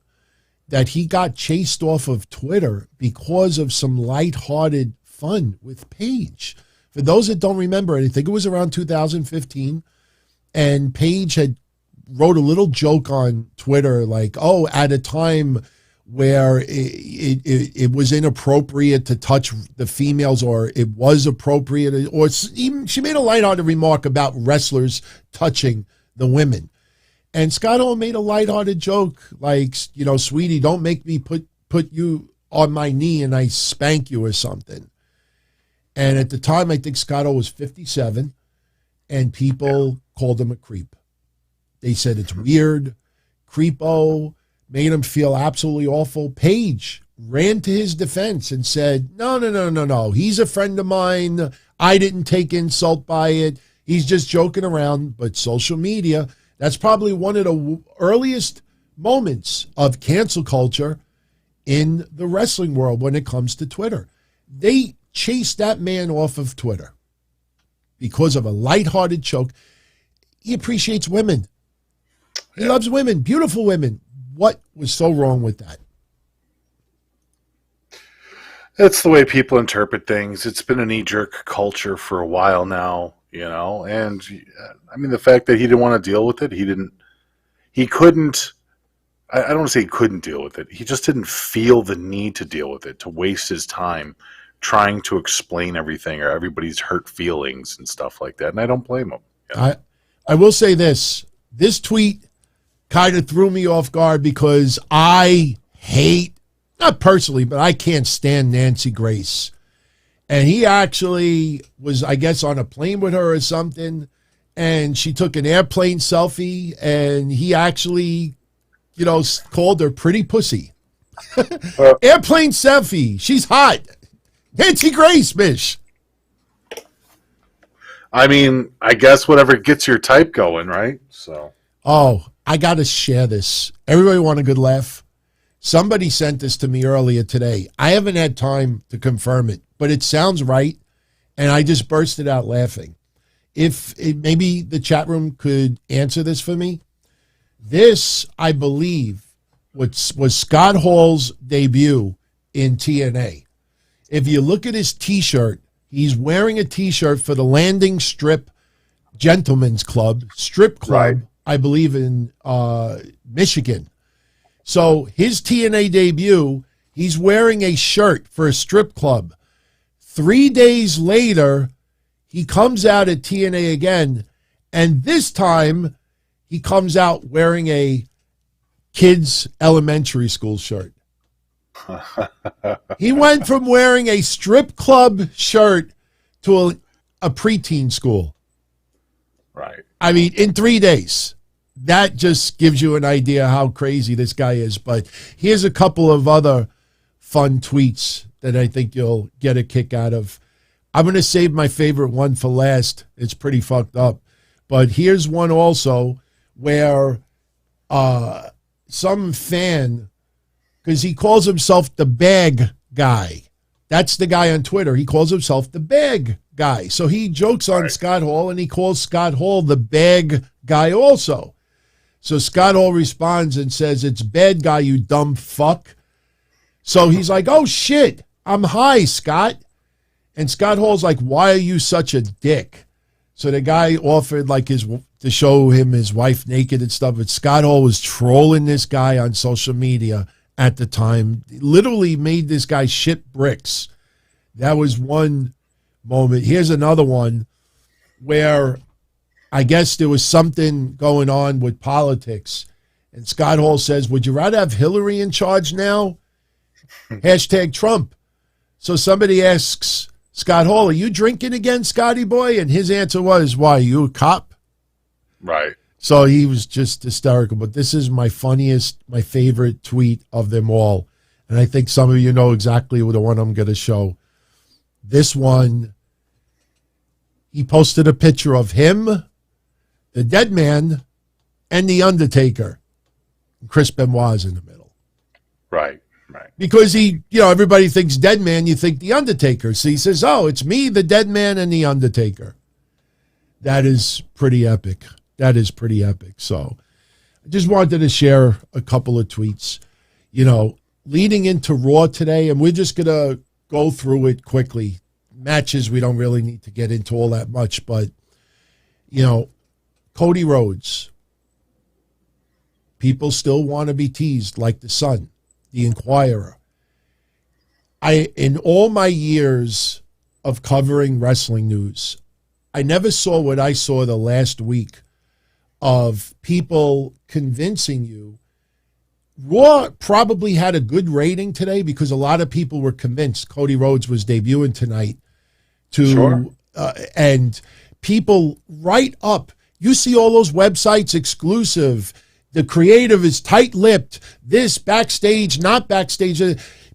that he got chased off of Twitter because of some lighthearted fun with Paige. For those that don't remember, I think it was around 2015, and Paige had wrote a little joke on Twitter like, at a time where it was inappropriate to touch the females, or it was appropriate, or even she made a lighthearted remark about wrestlers touching the women. And Scott Hall made a lighthearted joke like, sweetie, don't make me put you on my knee and I spank you or something. And at the time, I think Scott Hall was 57, and people called him a creep. They said it's weird, creepo, made him feel absolutely awful. Paige ran to his defense and said, no. He's a friend of mine. I didn't take insult by it. He's just joking around. But social media, that's probably one of the earliest moments of cancel culture in the wrestling world when it comes to Twitter. They chased that man off of Twitter because of a lighthearted joke. He appreciates women. He loves women, beautiful women. What was so wrong with that? It's the way people interpret things. It's been a knee-jerk culture for a while now, and I mean, the fact that he didn't want to deal with it, I don't want to say he couldn't deal with it. He just didn't feel the need to deal with it, to waste his time trying to explain everything or everybody's hurt feelings and stuff like that. And I don't blame him. I will say this tweet kind of threw me off guard because I hate, not personally, but I can't stand Nancy Grace. And he actually was, I guess, on a plane with her or something, and she took an airplane selfie, and he actually, called her pretty pussy. Airplane selfie. She's hot. Nancy Grace, Mish. I mean, I guess whatever gets your type going, right? So. Oh, I got to share this. Everybody want a good laugh? Somebody sent this to me earlier today. I haven't had time to confirm it, but it sounds right, and I just bursted out laughing. Maybe the chat room could answer this for me. This, I believe, was Scott Hall's debut in TNA. If you look at his T-shirt, he's wearing a T-shirt for the Landing Strip Gentlemen's Club, strip club, right. I believe in Michigan. So his TNA debut, he's wearing a shirt for a strip club. 3 days later, he comes out at TNA again, and this time he comes out wearing a kids' elementary school shirt. He went from wearing a strip club shirt to a preteen school. Right. I mean, in 3 days. That just gives you an idea how crazy this guy is. But here's a couple of other fun tweets that I think you'll get a kick out of. I'm going to save my favorite one for last. It's pretty fucked up. But here's one also where some fan, because he calls himself the bag guy. That's the guy on Twitter. He calls himself the bag guy. So he jokes on Scott Hall, and he calls Scott Hall the bag guy also. So Scott Hall responds and says, "It's bad guy, you dumb fuck." So he's like, "Oh, shit, I'm high, Scott." And Scott Hall's like, "Why are you such a dick?" So the guy offered like to show him his wife naked and stuff. But Scott Hall was trolling this guy on social media at the time. Literally made this guy shit bricks. That was one moment. Here's another one where I guess there was something going on with politics. And Scott Hall says, "Would you rather have Hillary in charge now?" Hashtag Trump. So somebody asks Scott Hall, "Are you drinking again, Scotty boy?" And his answer was, "Why, you a cop?" Right. So he was just hysterical. But this is my funniest, my favorite tweet of them all. And I think some of you know exactly the one I'm going to show. This one, he posted a picture of him, the dead man, and the Undertaker. Chris Benoit's in the middle. Right, right. Because everybody thinks dead man, you think the Undertaker. So he says, "Oh, it's me, the dead man, and the Undertaker." That is pretty epic. That is pretty epic. So I just wanted to share a couple of tweets. Leading into Raw today, and we're just going to go through it quickly. Matches, we don't really need to get into all that much, but, Cody Rhodes. People still want to be teased like the Sun, the Inquirer. In all my years of covering wrestling news, I never saw what I saw the last week of people convincing you. Raw probably had a good rating today because a lot of people were convinced Cody Rhodes was debuting tonight. And people right up. You see all those websites exclusive. The creative is tight-lipped. This backstage, not backstage.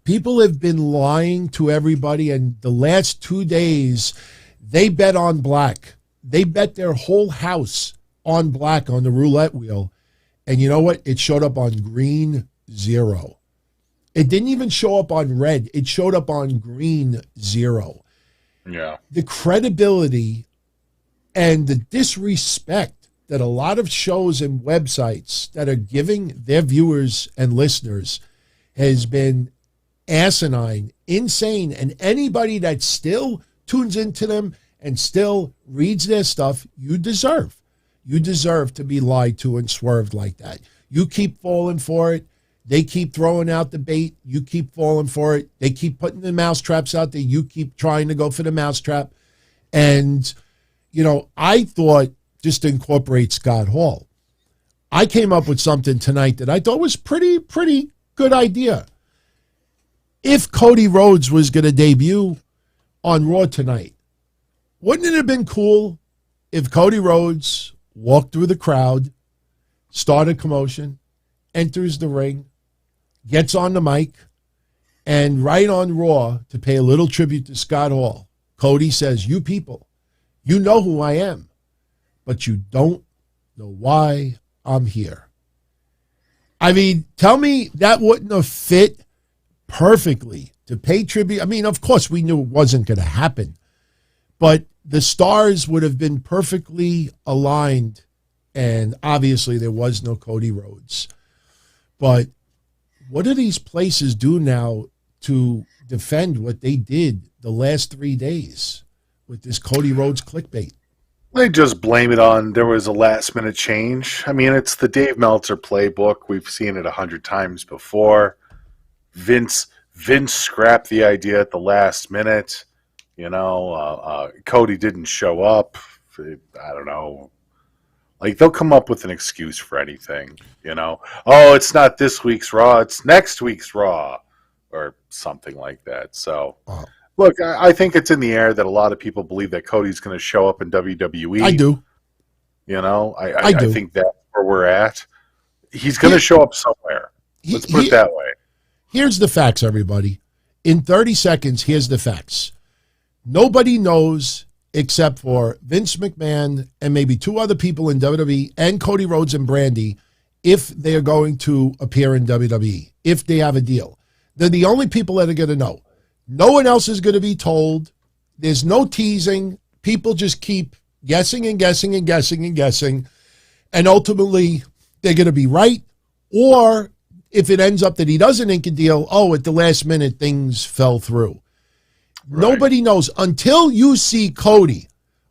People have been lying to everybody, and the last 2 days, they bet on black. They bet their whole house on black on the roulette wheel. And you know what? It showed up on green 0. It didn't even show up on red. It showed up on green 0. Yeah. The credibility and the disrespect that a lot of shows and websites that are giving their viewers and listeners has been asinine, insane. And anybody that still tunes into them and still reads their stuff, you deserve. You deserve to be lied to and swerved like that. You keep falling for it. They keep throwing out the bait. You keep falling for it. They keep putting the mousetraps out there. You keep trying to go for the mousetrap. And, I thought, just to incorporate Scott Hall, I came up with something tonight that I thought was pretty good idea. If Cody Rhodes was going to debut on Raw tonight, wouldn't it have been cool if Cody Rhodes walked through the crowd, started commotion, enters the ring, gets on the mic, And right on Raw, to pay a little tribute to Scott Hall, Cody says, you people, you know who I am, but you don't know why I'm here. I mean, tell me that wouldn't have fit perfectly to pay tribute. I mean, of course, we knew it wasn't going to happen, but the stars would have been perfectly aligned, and obviously there was no Cody Rhodes. But what do these places do now to defend what they did the last 3 days with this Cody Rhodes clickbait? They just blame it on there was a last-minute change. I mean, it's the Dave Meltzer playbook. We've seen it 100 times before. Vince scrapped the idea at the last minute. You know, Cody didn't show up. I don't know. Like, they'll come up with an excuse for anything, you know. Oh, it's not this week's Raw, it's next week's Raw, or something like that. So, look, I think it's in the air that a lot of people believe that Cody's going to show up in WWE. I do. You know, I think that's where we're at. He's going to show up somewhere. Let's put it that way. Here's the facts, everybody. In 30 seconds, here's the facts. Nobody knows except for Vince McMahon and maybe two other people in WWE and Cody Rhodes and Brandy if they are going to appear in WWE, if they have a deal. They're the only people that are going to know. No one else is going to be told. There's no teasing. People just keep guessing and guessing and guessing and guessing. And ultimately, they're going to be right. Or if it ends up that he doesn't ink a deal, at the last minute, things fell through. Right. Nobody knows until you see Cody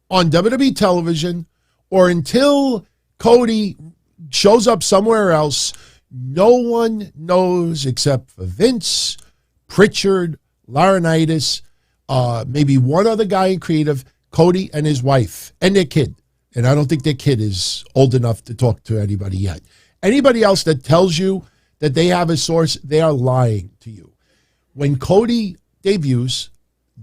on WWE television or until Cody shows up somewhere else. No one knows except for Vince, Pritchard, Laurinaitis, maybe one other guy in creative, Cody and his wife and their kid. And I don't think their kid is old enough to talk to anybody yet. Anybody else that tells you that they have a source, they are lying to you. When Cody debuts,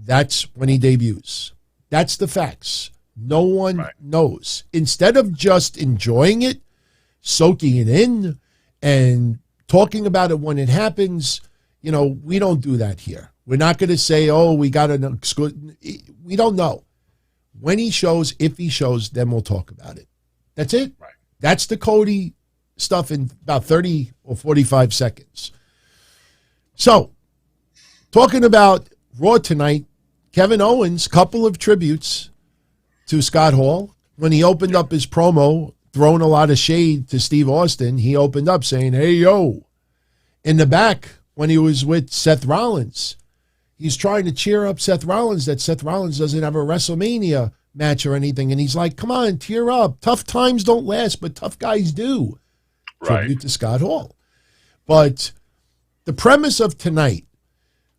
that's when he debuts. That's the facts. No one knows. Instead of just enjoying it, soaking it in, and talking about it when it happens, we don't do that here. We're not going to say, we got an exclusive. We don't know. When he shows, if he shows, then we'll talk about it. That's it. Right. That's the Cody stuff in about 30 or 45 seconds. So, talking about Raw tonight, Kevin Owens, couple of tributes to Scott Hall. When he opened up his promo, throwing a lot of shade to Steve Austin, he opened up saying, hey, yo. In the back, when he was with Seth Rollins, he's trying to cheer up Seth Rollins that Seth Rollins doesn't have a WrestleMania match or anything. And he's like, come on, tear up. Tough times don't last, but tough guys do. Right. Tribute to Scott Hall. But the premise of tonight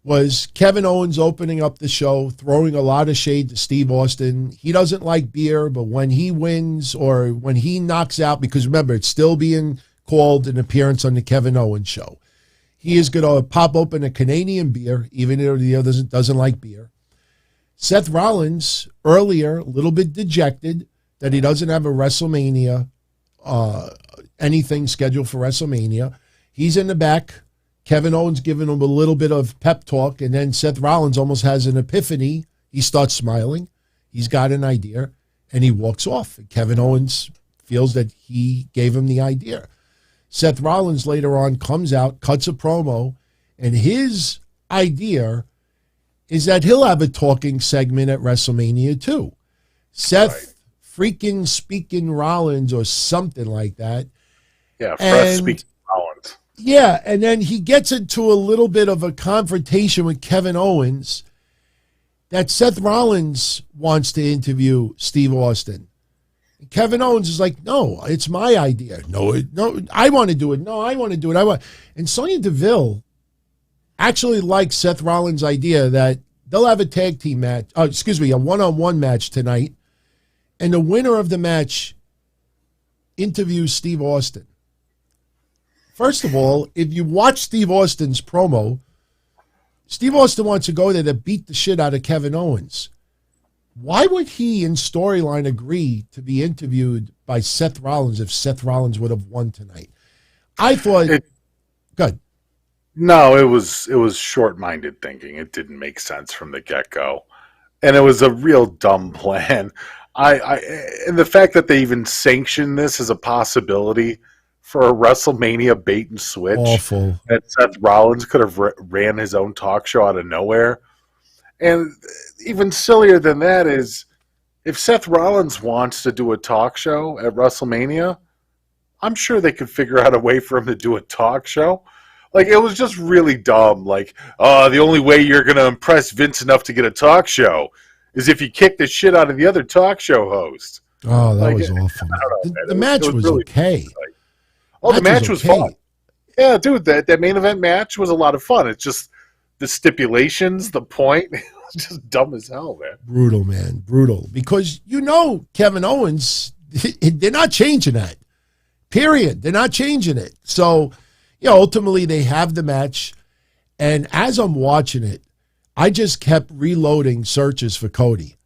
was Kevin Owens opening up the show, throwing a lot of shade to Steve Austin. He doesn't like beer, but when he wins or when he knocks out, because remember, it's still being called an appearance on the Kevin Owens show, he is going to pop open a Canadian beer, even though the other doesn't like beer. Seth Rollins, earlier, a little bit dejected that he doesn't have a WrestleMania, anything scheduled for WrestleMania. He's in the back. Kevin Owens giving him a little bit of pep talk, and then Seth Rollins almost has an epiphany. He starts smiling. He's got an idea, and he walks off. And Kevin Owens feels that he gave him the idea. Seth Rollins later on comes out, cuts a promo, and his idea is that he'll have a talking segment at WrestleMania too. Seth freaking speaking Rollins or something like that. Yeah, fresh speaking Rollins. Yeah, and then he gets into a little bit of a confrontation with Kevin Owens that Seth Rollins wants to interview Steve Austin. And Kevin Owens is like, no, it's my idea. No, I want to do it. No, I want to do it. And Sonya Deville actually likes Seth Rollins' idea that they'll have a tag team match, a one-on-one match tonight, and the winner of the match interviews Steve Austin. First of all, if you watch Steve Austin's promo, Steve Austin wants to go there to beat the shit out of Kevin Owens. Why would he in storyline agree to be interviewed by Seth Rollins if Seth Rollins would have won tonight? I thought, good. No, it was short-minded thinking. It didn't make sense from the get-go, and it was a real dumb plan. And the fact that they even sanctioned this as a possibility for a WrestleMania bait and switch, Awful. that Seth Rollins could have ran his own talk show out of nowhere. And even sillier than that is, if Seth Rollins wants to do a talk show at WrestleMania, I'm sure they could figure out a way for him to do a talk show. Like, it was just really dumb. Like, the only way you're going to impress Vince enough to get a talk show is if you kick the shit out of the other talk show host. Oh, that was awful. The match was really okay. The match was fun. Yeah, dude, that main event match was a lot of fun. It's just the stipulations, the point, it was just dumb as hell, man. Brutal, man. Brutal. Because Kevin Owens, they're not changing that. Period. They're not changing it. So, ultimately they have the match. And as I'm watching it, I just kept reloading searches for Cody.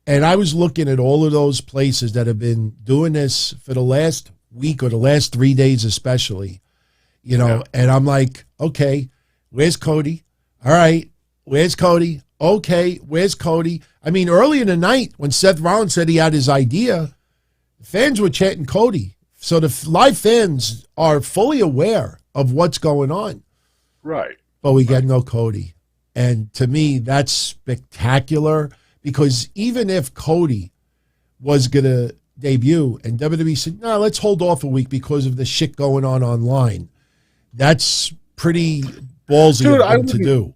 And I was looking at all of those places that have been doing this for the last week or the last 3 days especially, and I'm like, okay, where's Cody? All right, where's Cody? Okay, where's Cody? I mean, early in the night when Seth Rollins said he had his idea, fans were chanting Cody. So the live fans are fully aware of what's going on. Right. But we get no Cody. And to me, that's spectacular, because even if Cody was going to debut and WWE said, no, let's hold off a week because of the shit going on online, that's pretty ballsy of them to do.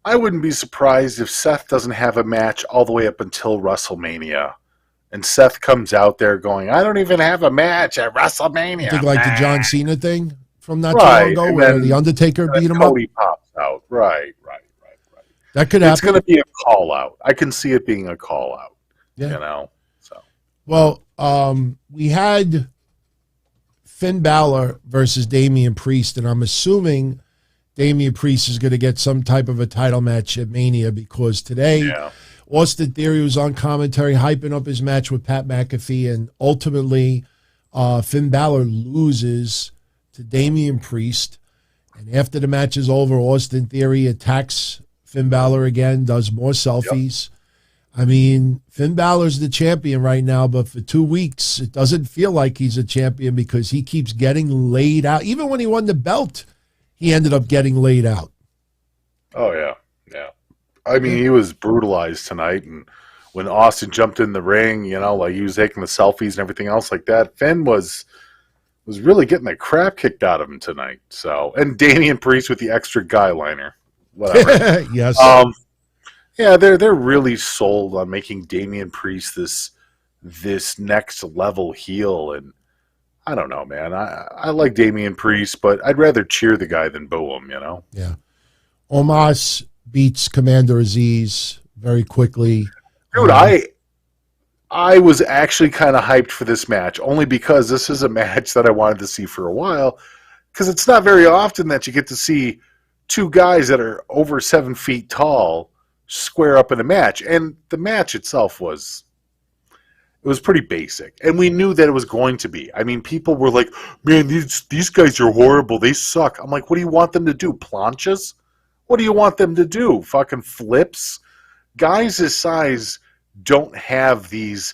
I wouldn't be surprised if Seth doesn't have a match all the way up until WrestleMania. And Seth comes out there going, I don't even have a match at WrestleMania. I think like the John Cena thing from not too long ago, where the Undertaker beat him up. Cody pops out. Right. That could happen. It's going to be a call out. I can see it being a call out. Yeah. So. Well, we had Finn Balor versus Damian Priest, and I'm assuming Damian Priest is going to get some type of a title match at Mania, because today Austin Theory was on commentary hyping up his match with Pat McAfee, and ultimately Finn Balor loses to Damian Priest. And after the match is over, Austin Theory attacks Finn Balor again, does more selfies. Yep. I mean, Finn Balor's the champion right now, but for 2 weeks, it doesn't feel like he's a champion because he keeps getting laid out. Even when he won the belt, he ended up getting laid out. Oh, yeah. I mean, he was brutalized tonight, and when Austin jumped in the ring, like he was taking the selfies and everything else like that, Finn was really getting the crap kicked out of him tonight. So, and Damian Priest with the extra guy liner. Whatever. Yes. Yeah, they're really sold on making Damian Priest this next level heel, and I don't know, man. I like Damian Priest, but I'd rather cheer the guy than boo him, Yeah. Omos beats Commander Aziz very quickly. Dude, I was actually kind of hyped for this match, only because this is a match that I wanted to see for a while, because it's not very often that you get to see two guys that are over 7 feet tall square up in a match. And the match itself was pretty basic. And we knew that it was going to be. I mean, people were like, man, these guys are horrible. They suck. I'm like, what do you want them to do? Planches? What do you want them to do? Fucking flips? Guys this size don't have these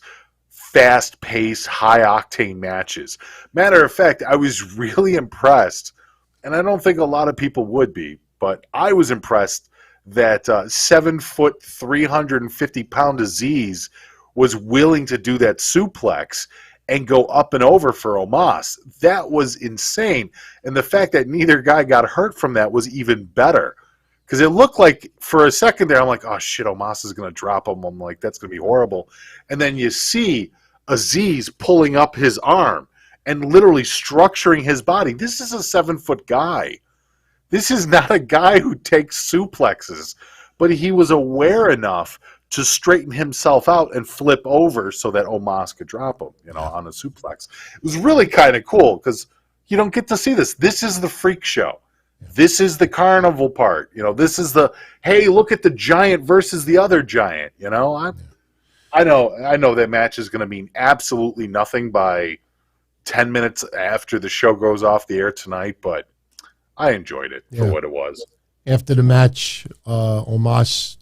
fast-paced, high-octane matches. Matter of fact, I was really impressed, and I don't think a lot of people would be, but I was impressed that 7 foot, 350-pound Aziz was willing to do that suplex and go up and over for Omos. That was insane. And the fact that neither guy got hurt from that was even better. Because it looked like, for a second there, I'm like, oh shit, Omos is going to drop him. I'm like, that's going to be horrible. And then you see Aziz pulling up his arm and literally structuring his body. This is a 7-foot guy. This is not a guy who takes suplexes, but he was aware enough to straighten himself out and flip over so that Omos could drop him, on a suplex. It was really kind of cool because you don't get to see this. This is the freak show. This is the carnival part. This is the, hey, look at the giant versus the other giant. I know that match is going to mean absolutely nothing by 10 minutes after the show goes off the air tonight, but I enjoyed it for what it was. After the match, Omos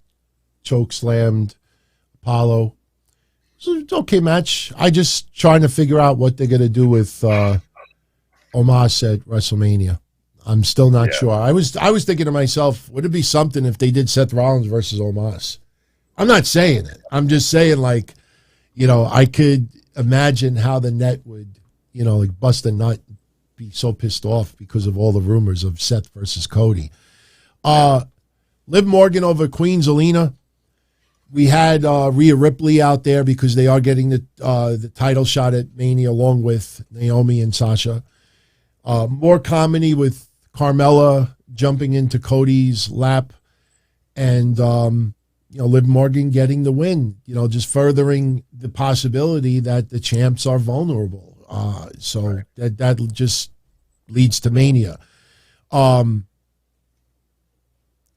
choke slammed Apollo. So it's an okay match. I just trying to figure out what they're going to do with Omos at WrestleMania. I'm still not sure. I was thinking to myself, would it be something if they did Seth Rollins versus Omos? I'm not saying it. I'm just saying, like, I could imagine how the net would, like bust a nut, be so pissed off because of all the rumors of Seth versus Cody. Liv Morgan over Queen Zelina. We had Rhea Ripley out there because they are getting the title shot at Mania along with Naomi and Sasha. More comedy with Carmella jumping into Cody's lap, and Liv Morgan getting the win. Just furthering the possibility that the champs are vulnerable. So that just leads to Mania. The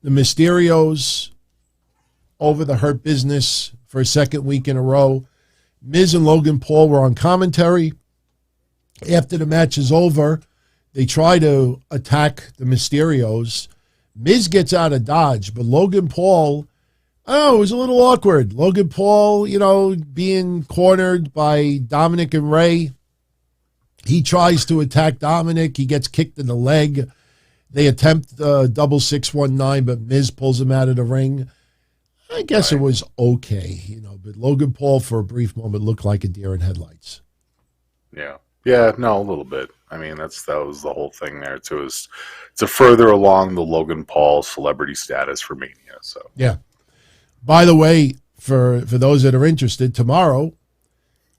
Mysterios over the Hurt Business for a second week in a row. Miz and Logan Paul were on commentary. After the match is over, they try to attack the Mysterios. Miz gets out of dodge, but Logan Paul, it was a little awkward. Logan Paul, being cornered by Dominic and Ray. He tries to attack Dominic. He gets kicked in the leg. They attempt double 619, but Miz pulls him out of the ring. I guess it was okay, but Logan Paul for a brief moment looked like a deer in headlights. Yeah. Yeah, no, a little bit. I mean, that was the whole thing there too. Is to further along the Logan Paul celebrity status for Mania. So yeah. By the way, for those that are interested, tomorrow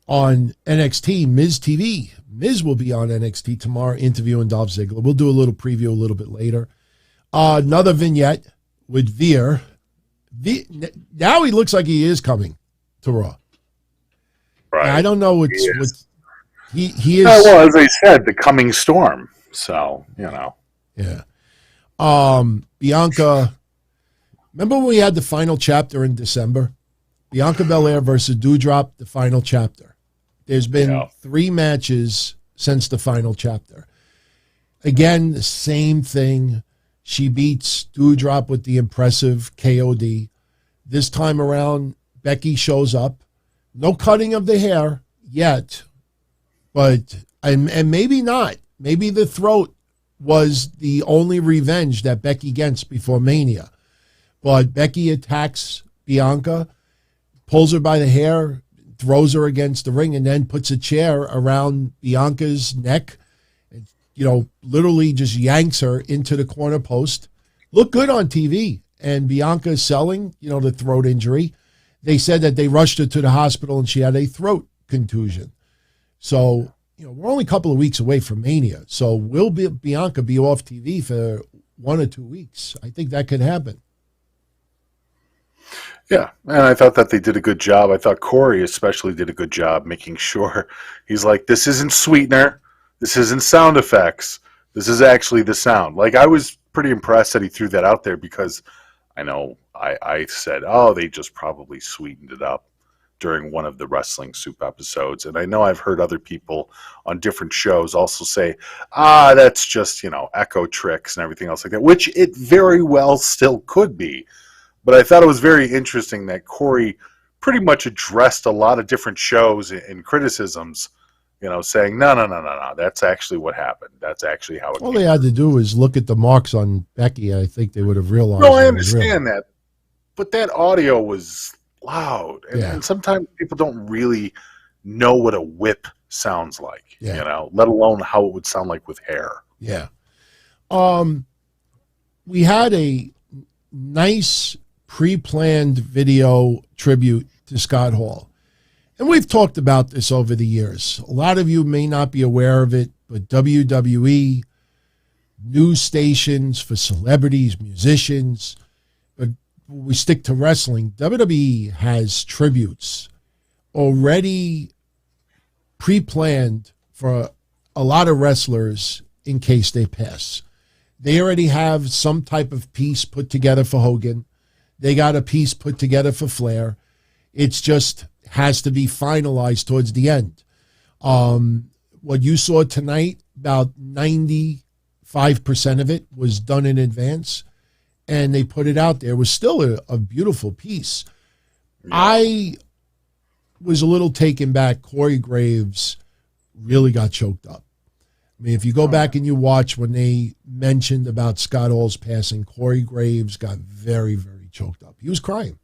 on NXT Miz TV, Miz will be on NXT tomorrow interviewing Dolph Ziggler. We'll do a little preview a little bit later. Another vignette with Veer. Now he looks like he is coming to Raw. Right. I don't know what's he is. Well, as I said, the coming storm. So, Yeah. Bianca, remember when we had the final chapter in December? Bianca Belair versus Doudrop, the final chapter. There's been 3 matches since the final chapter. Again, the same thing. She beats Doudrop with the impressive KOD. This time around, Becky shows up. No cutting of the hair yet, but and maybe not. Maybe the throat was the only revenge that Becky gets before Mania. But Becky attacks Bianca, pulls her by the hair, throws her against the ring, and then puts a chair around Bianca's neck. Literally just yanks her into the corner post. Looked good on TV. And Bianca selling, the throat injury. They said that they rushed her to the hospital and she had a throat contusion. So, we're only a couple of weeks away from Mania. So will Bianca be off TV for 1 or 2 weeks? I think that could happen. Yeah, and I thought that they did a good job. I thought Corey especially did a good job making sure he's like, this isn't sweetener. This isn't sound effects. This is actually the sound. Like, I was pretty impressed that he threw that out there because I know I said, they just probably sweetened it up during one of the Wrestling Soup episodes. And I know I've heard other people on different shows also say, that's just, echo tricks and everything else like that, which it very well still could be. But I thought it was very interesting that Corey pretty much addressed a lot of different shows and criticisms, saying, no, that's actually what happened. That's actually how it All they had to do was look at the marks on Becky. I think they would have realized. No, I understand that. But that audio was loud. And sometimes people don't really know what a whip sounds like, let alone how it would sound like with hair. Yeah. We had a nice pre-planned video tribute to Scott Hall. And we've talked about this over the years. A lot of you may not be aware of it, but WWE, news stations for celebrities, musicians, but we stick to wrestling. WWE has tributes already pre-planned for a lot of wrestlers in case they pass. They already have some type of piece put together for Hogan. They got a piece put together for Flair. It's just has to be finalized towards the end. What you saw tonight, about 95% 5% of it was done in advance, and they put it out there. It was still a beautiful piece. Yeah. I was a little taken back. Corey Graves really got choked up. I mean, if you go back and you watch when they mentioned about Scott Hall's passing, Corey Graves got very, very choked up. He was crying.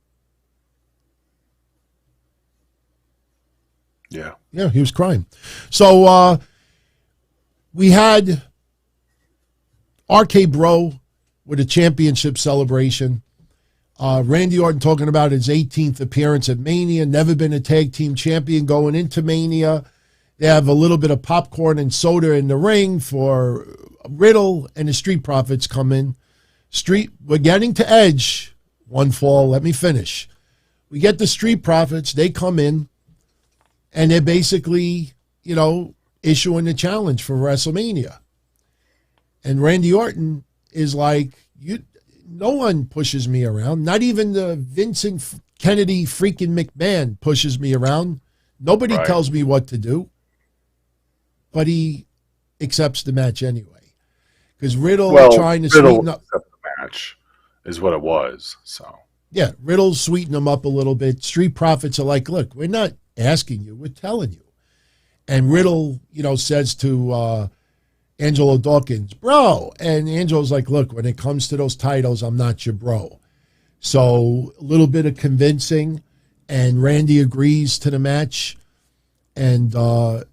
Yeah. Yeah, he was crying. So we had RK Bro with a championship celebration. Randy Orton talking about his 18th appearance at Mania, never been a tag team champion going into Mania. They have a little bit of popcorn and soda in the ring for Riddle, and the Street Profits come in. We're getting to Edge. One fall, let me finish. We get the Street Profits. They come in, and they're basically, issuing the challenge for WrestleMania. And Randy Orton is like, no one pushes me around. Not even the Vincent Kennedy freaking McMahon pushes me around. Nobody tells me what to do. But he accepts the match anyway. Because Riddle trying to sweeten up the match is what it was. So yeah, Riddle's sweetening them up a little bit. Street Profits are like, look, we're not asking you, we're telling you. And Riddle, says to Angelo Dawkins, bro. And Angelo's like, look, when it comes to those titles, I'm not your bro. So a little bit of convincing, and Randy agrees to the match. And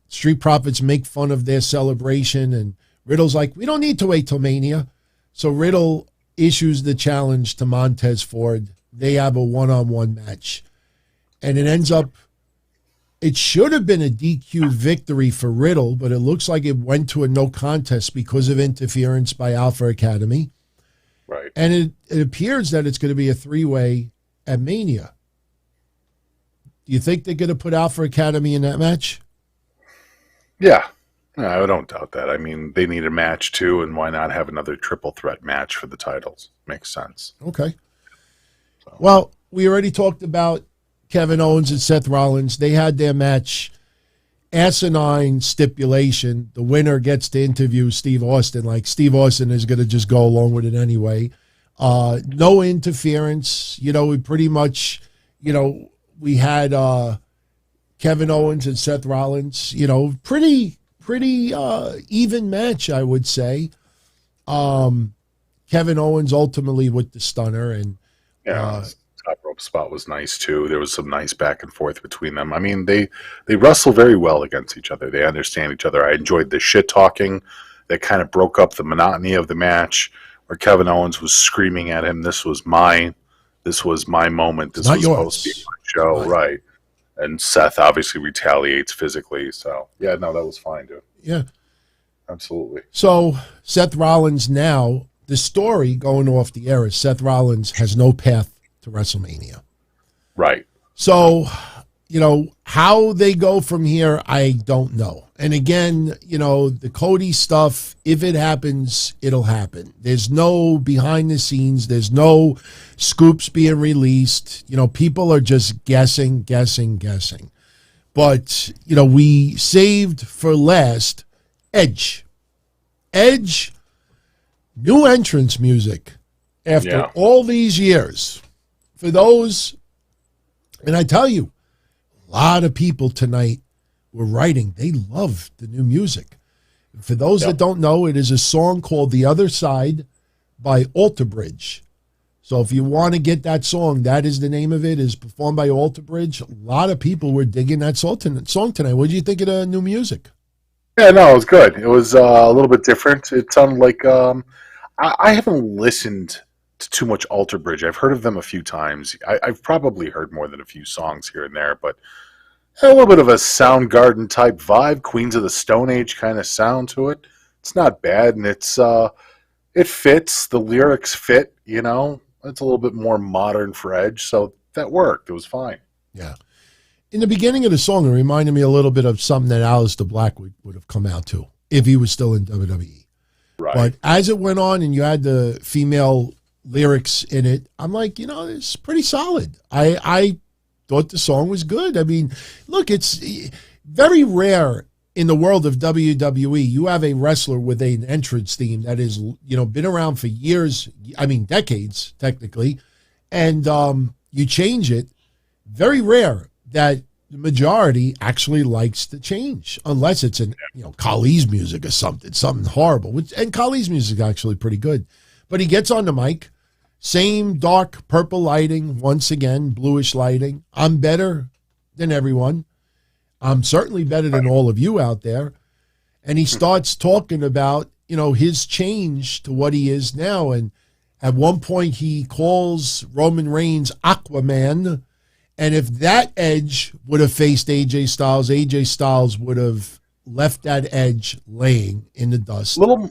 Street Profits make fun of their celebration, and Riddle's like, we don't need to wait till Mania. So Riddle issues the challenge to Montez Ford. They have a one-on-one match. And it ends up, it should have been a DQ victory for Riddle, but it looks like it went to a no contest because of interference by Alpha Academy. Right. And it appears that it's going to be a three-way at Mania. Do you think they're going to put Alpha Academy in that match? Yeah. No, I don't doubt that. I mean, they need a match too, and why not have another triple threat match for the titles? Makes sense. Okay. So. Well, we already talked about Kevin Owens and Seth Rollins. They had their match, asinine stipulation. The winner gets to interview Steve Austin. Like, Steve Austin is going to just go along with it anyway. No interference. We pretty much, we had Kevin Owens and Seth Rollins, pretty even match, I would say. Kevin Owens ultimately with the stunner, and top rope spot was nice too. There was some nice back and forth between them. I mean, they wrestle very well against each other. They understand each other. I enjoyed the shit talking that kind of broke up the monotony of the match, where Kevin Owens was screaming at him, "This was my moment. This was supposed to be my show," right? And Seth obviously retaliates physically. So yeah, no, that was fine, dude. Yeah, absolutely. So Seth Rollins now, the story going off the air is Seth Rollins has no path to WrestleMania. Right. So, how they go from here, I don't know. And again, the Cody stuff, if it happens, it'll happen. There's no behind the scenes. There's no scoops being released. People are just guessing. But, we saved for last Edge. Edge, new entrance music after all these years. For those, and I tell you, a lot of people tonight were writing. They love the new music. For those that don't know, it is a song called The Other Side by Alter Bridge. So if you want to get that song, that is the name of it, is performed by Alter Bridge. A lot of people were digging that song tonight. What did you think of the new music? Yeah, no, it was good. It was a little bit different. It sounded like I haven't listened to too much Alter Bridge. I've heard of them a few times. I've probably heard more than a few songs here and there, but a little bit of a Soundgarden type vibe, Queens of the Stone Age kind of sound to it. It's not bad, and it fits. The lyrics fit. It's a little bit more modern for Edge, so that worked. It was fine. Yeah. In the beginning of the song, it reminded me a little bit of something that Aleister Black would have come out to if he was still in WWE. Right. But as it went on and you had the female lyrics in it, I'm like, it's pretty solid. I thought the song was good. I mean, look, it's very rare in the world of WWE, you have a wrestler with an entrance theme that is, been around for years, decades, technically, and you change it. Very rare that the majority actually likes to change, unless it's Khali's music or something horrible. And Khali's music is actually pretty good. But he gets on the mic, same dark purple lighting, once again, bluish lighting. I'm better than everyone. I'm certainly better than all of you out there. And he starts talking about, his change to what he is now. And at one point he calls Roman Reigns Aquaman. And if that Edge would have faced AJ Styles would have left that Edge laying in the dust. Little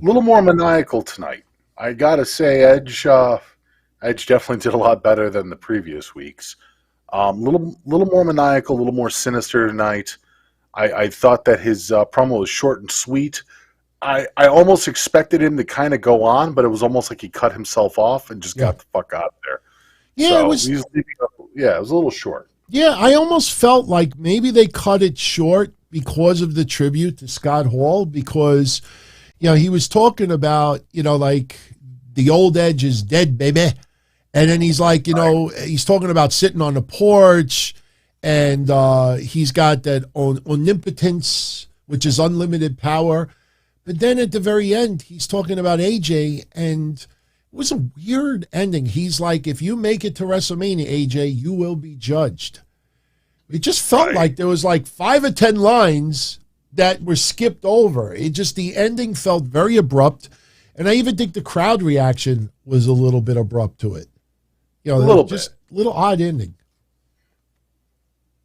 more maniacal tonight. I gotta say, Edge definitely did a lot better than the previous weeks. Little more maniacal, a little more sinister tonight. I thought that his promo was short and sweet. I almost expected him to kind of go on, but it was almost like he cut himself off and just got the fuck out of there. Yeah, so it was a little short. Yeah, I almost felt like maybe they cut it short because of the tribute to Scott Hall, because he was talking about, like the old Edge is dead, baby. And then he's like, he's talking about sitting on the porch, and he's got that omnipotence, which is unlimited power. But then at the very end, he's talking about AJ, and it was a weird ending. He's like, if you make it to WrestleMania, AJ, you will be judged. It just felt like there was like 5 or 10 lines that were skipped over. The ending felt very abrupt. And I even think the crowd reaction was a little bit abrupt to it. A little odd ending.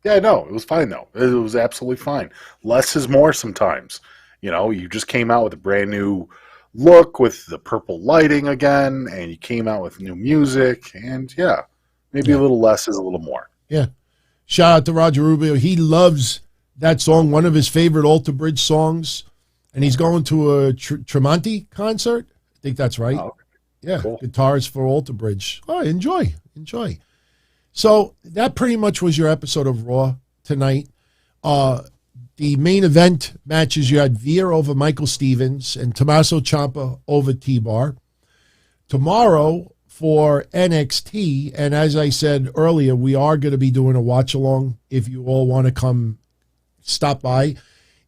Yeah, no, it was fine though. It was absolutely fine. Less is more sometimes. You just came out with a brand new look with the purple lighting again, and you came out with new music, and maybe a little less is a little more. Yeah. Shout out to Roger Rubio. He loves that song, one of his favorite Alter Bridge songs, and he's going to a Tremonti concert. I think that's right. Oh, yeah, cool. Guitars for Alter Bridge. Oh, enjoy. So that pretty much was your episode of Raw tonight. The main event matches, you had Veer over Michael Stevens and Tommaso Ciampa over T-Bar. Tomorrow for NXT, and as I said earlier, we are going to be doing a watch-along if you all want to come stop by.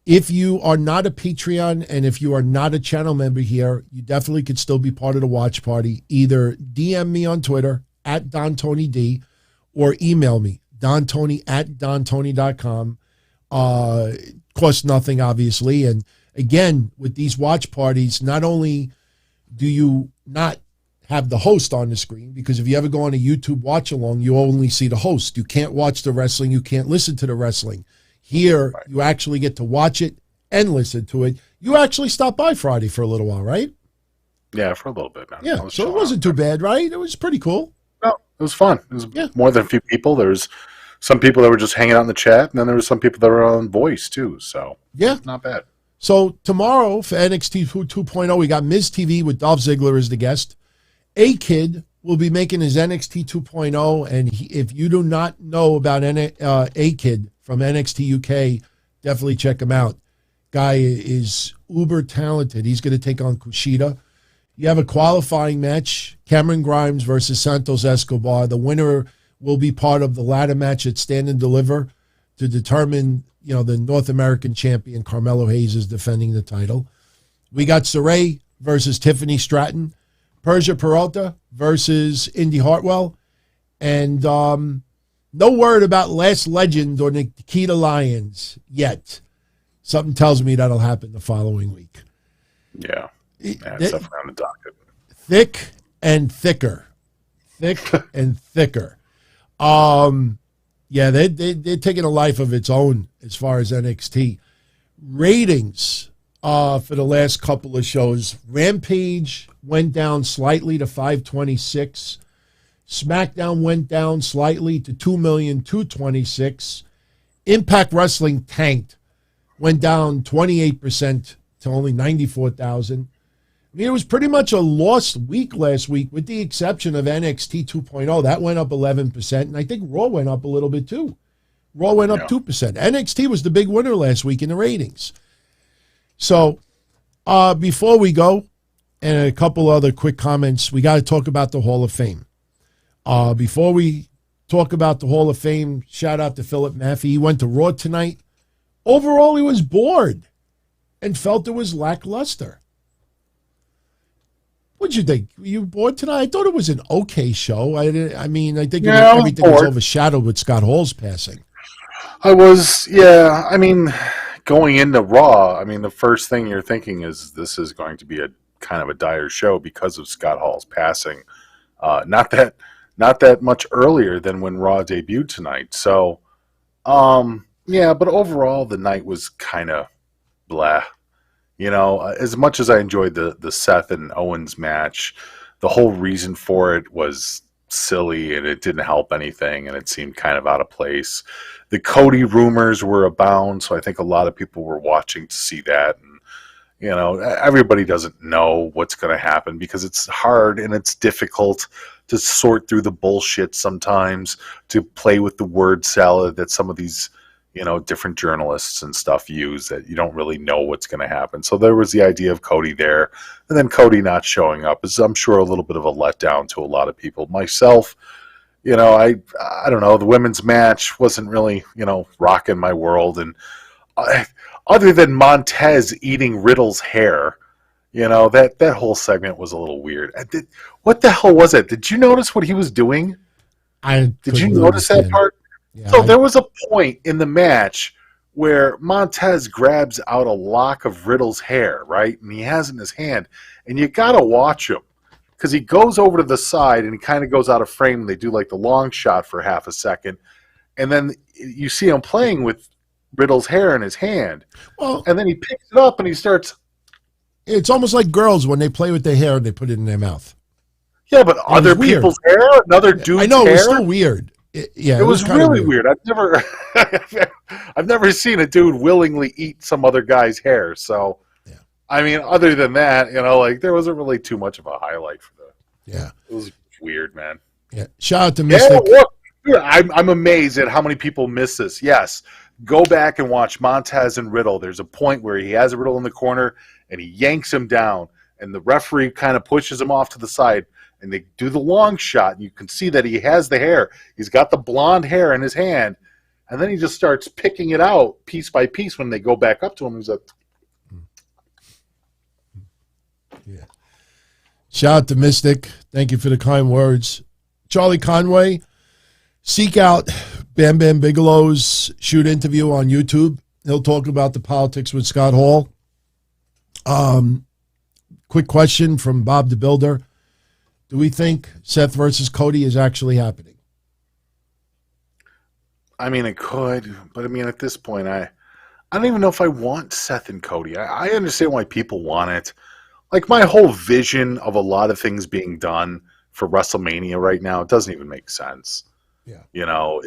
If you are not a Patreon and if you are not a channel member here, you definitely could still be part of the watch party. Either DM me on Twitter at DonTonyD or email me, dontony@dontony.com. Costs nothing, obviously. And again, with these watch parties, not only do you not have the host on the screen, because if you ever go on a YouTube watch along, you only see the host. You can't watch the wrestling. You can't listen to the wrestling. Here, you actually get to watch it and listen to it. You actually stopped by Friday for a little while, right? Yeah, for a little bit, man. Yeah, so it wasn't too bad, right? It was pretty cool. No, it was fun. It was more than a few people. There's some people that were just hanging out in the chat, and then there were some people that were on voice, too. So, not bad. So, tomorrow for NXT 2.0, we got Miz TV with Dolph Ziggler as the guest. A-Kid will be making his NXT 2.0, and if you do not know about A-Kid from NXT UK, definitely check him out. Guy is uber talented. He's going to take on Kushida. You have a qualifying match, Cameron Grimes versus Santos Escobar. The winner will be part of the ladder match at Stand and Deliver to determine, the North American champion. Carmelo Hayes is defending the title. We got Saray versus Tiffany Stratton, Persia Peralta versus Indy Hartwell, and no word about Last Legend or Nikita Lyons yet. Something tells me that'll happen the following week. Yeah. It's definitely on the docket. Thick and thicker. Thick and thicker. They're taking a life of its own as far as NXT. Ratings for the last couple of shows. Rampage went down slightly to 526. SmackDown went down slightly to 2,226,000. Impact Wrestling tanked. Went down 28% to only 94,000. It was pretty much a lost week last week, with the exception of NXT 2.0. That went up 11%, and I think Raw went up a little bit too. Raw went up 2%. NXT was the big winner last week in the ratings. So before we go, and a couple other quick comments, we got to talk about the Hall of Fame. Before we talk about the Hall of Fame, shout out to Philip Maffey. He went to Raw tonight. Overall, he was bored and felt it was lackluster. What'd you think? Were you bored tonight? I thought it was an okay show. I think everything was overshadowed with Scott Hall's passing. I was, yeah. I mean, going into Raw, I mean, the first thing you're thinking is this is going to be a kind of a dire show because of Scott Hall's passing. Not that much earlier than when Raw debuted tonight. So, yeah, but overall the night was kind of blah. You know, as much as I enjoyed the Seth and Owens match, the whole reason for it was silly and it didn't help anything and it seemed kind of out of place. The Cody rumors were abound, so I think a lot of people were watching to see that. And, you know, everybody doesn't know what's going to happen because it's hard and it's difficult to sort through the bullshit sometimes, to play with the word salad that some of these, you know, different journalists and stuff use, that you don't really know what's going to happen. So there was the idea of Cody there, and then Cody not showing up is, I'm sure, a little bit of a letdown to a lot of people. Myself, you know, I don't know, the women's match wasn't really, you know, rocking my world. And other than Montez eating Riddle's hair, you know, that whole segment was a little weird. What the hell was it? Did you notice what he was doing? Did you notice that part? Yeah, so there was a point in the match where Montez grabs out a lock of Riddle's hair, right? And he has it in his hand. And you got to watch him because he goes over to the side and he kind of goes out of frame. And they do like the long shot for half a second. And then you see him playing with Riddle's hair in his hand. Well, and then he picks it up and he starts. It's almost like girls when they play with their hair and they put it in their mouth. Yeah, but other people's hair, another dude's hair. I know, it was still weird. It was really weird. I've never seen a dude willingly eat some other guy's hair. So, yeah. I mean, other than that, you know, like there wasn't really too much of a highlight for the. Yeah, it was weird, man. Yeah, shout out to Mystic. I'm amazed at how many people miss this. Yes, go back and watch Montez and Riddle. There's a point where he has a Riddle in the corner and he yanks him down, and the referee kind of pushes him off to the side. And they do the long shot, and you can see that he has the hair. He's got the blonde hair in his hand, and then he just starts picking it out piece by piece when they go back up to him. He's like, yeah. Shout out to Mystic. Thank you for the kind words. Charlie Conway, seek out Bam Bam Bigelow's shoot interview on YouTube. He'll talk about the politics with Scott Hall. Quick question from Bob the Builder. Do we think Seth versus Cody is actually happening? I mean, it could, but I mean, at this point, I don't even know if I want Seth and Cody. I understand why people want it. Like, my whole vision of a lot of things being done for WrestleMania right now, it doesn't even make sense. Yeah. You know,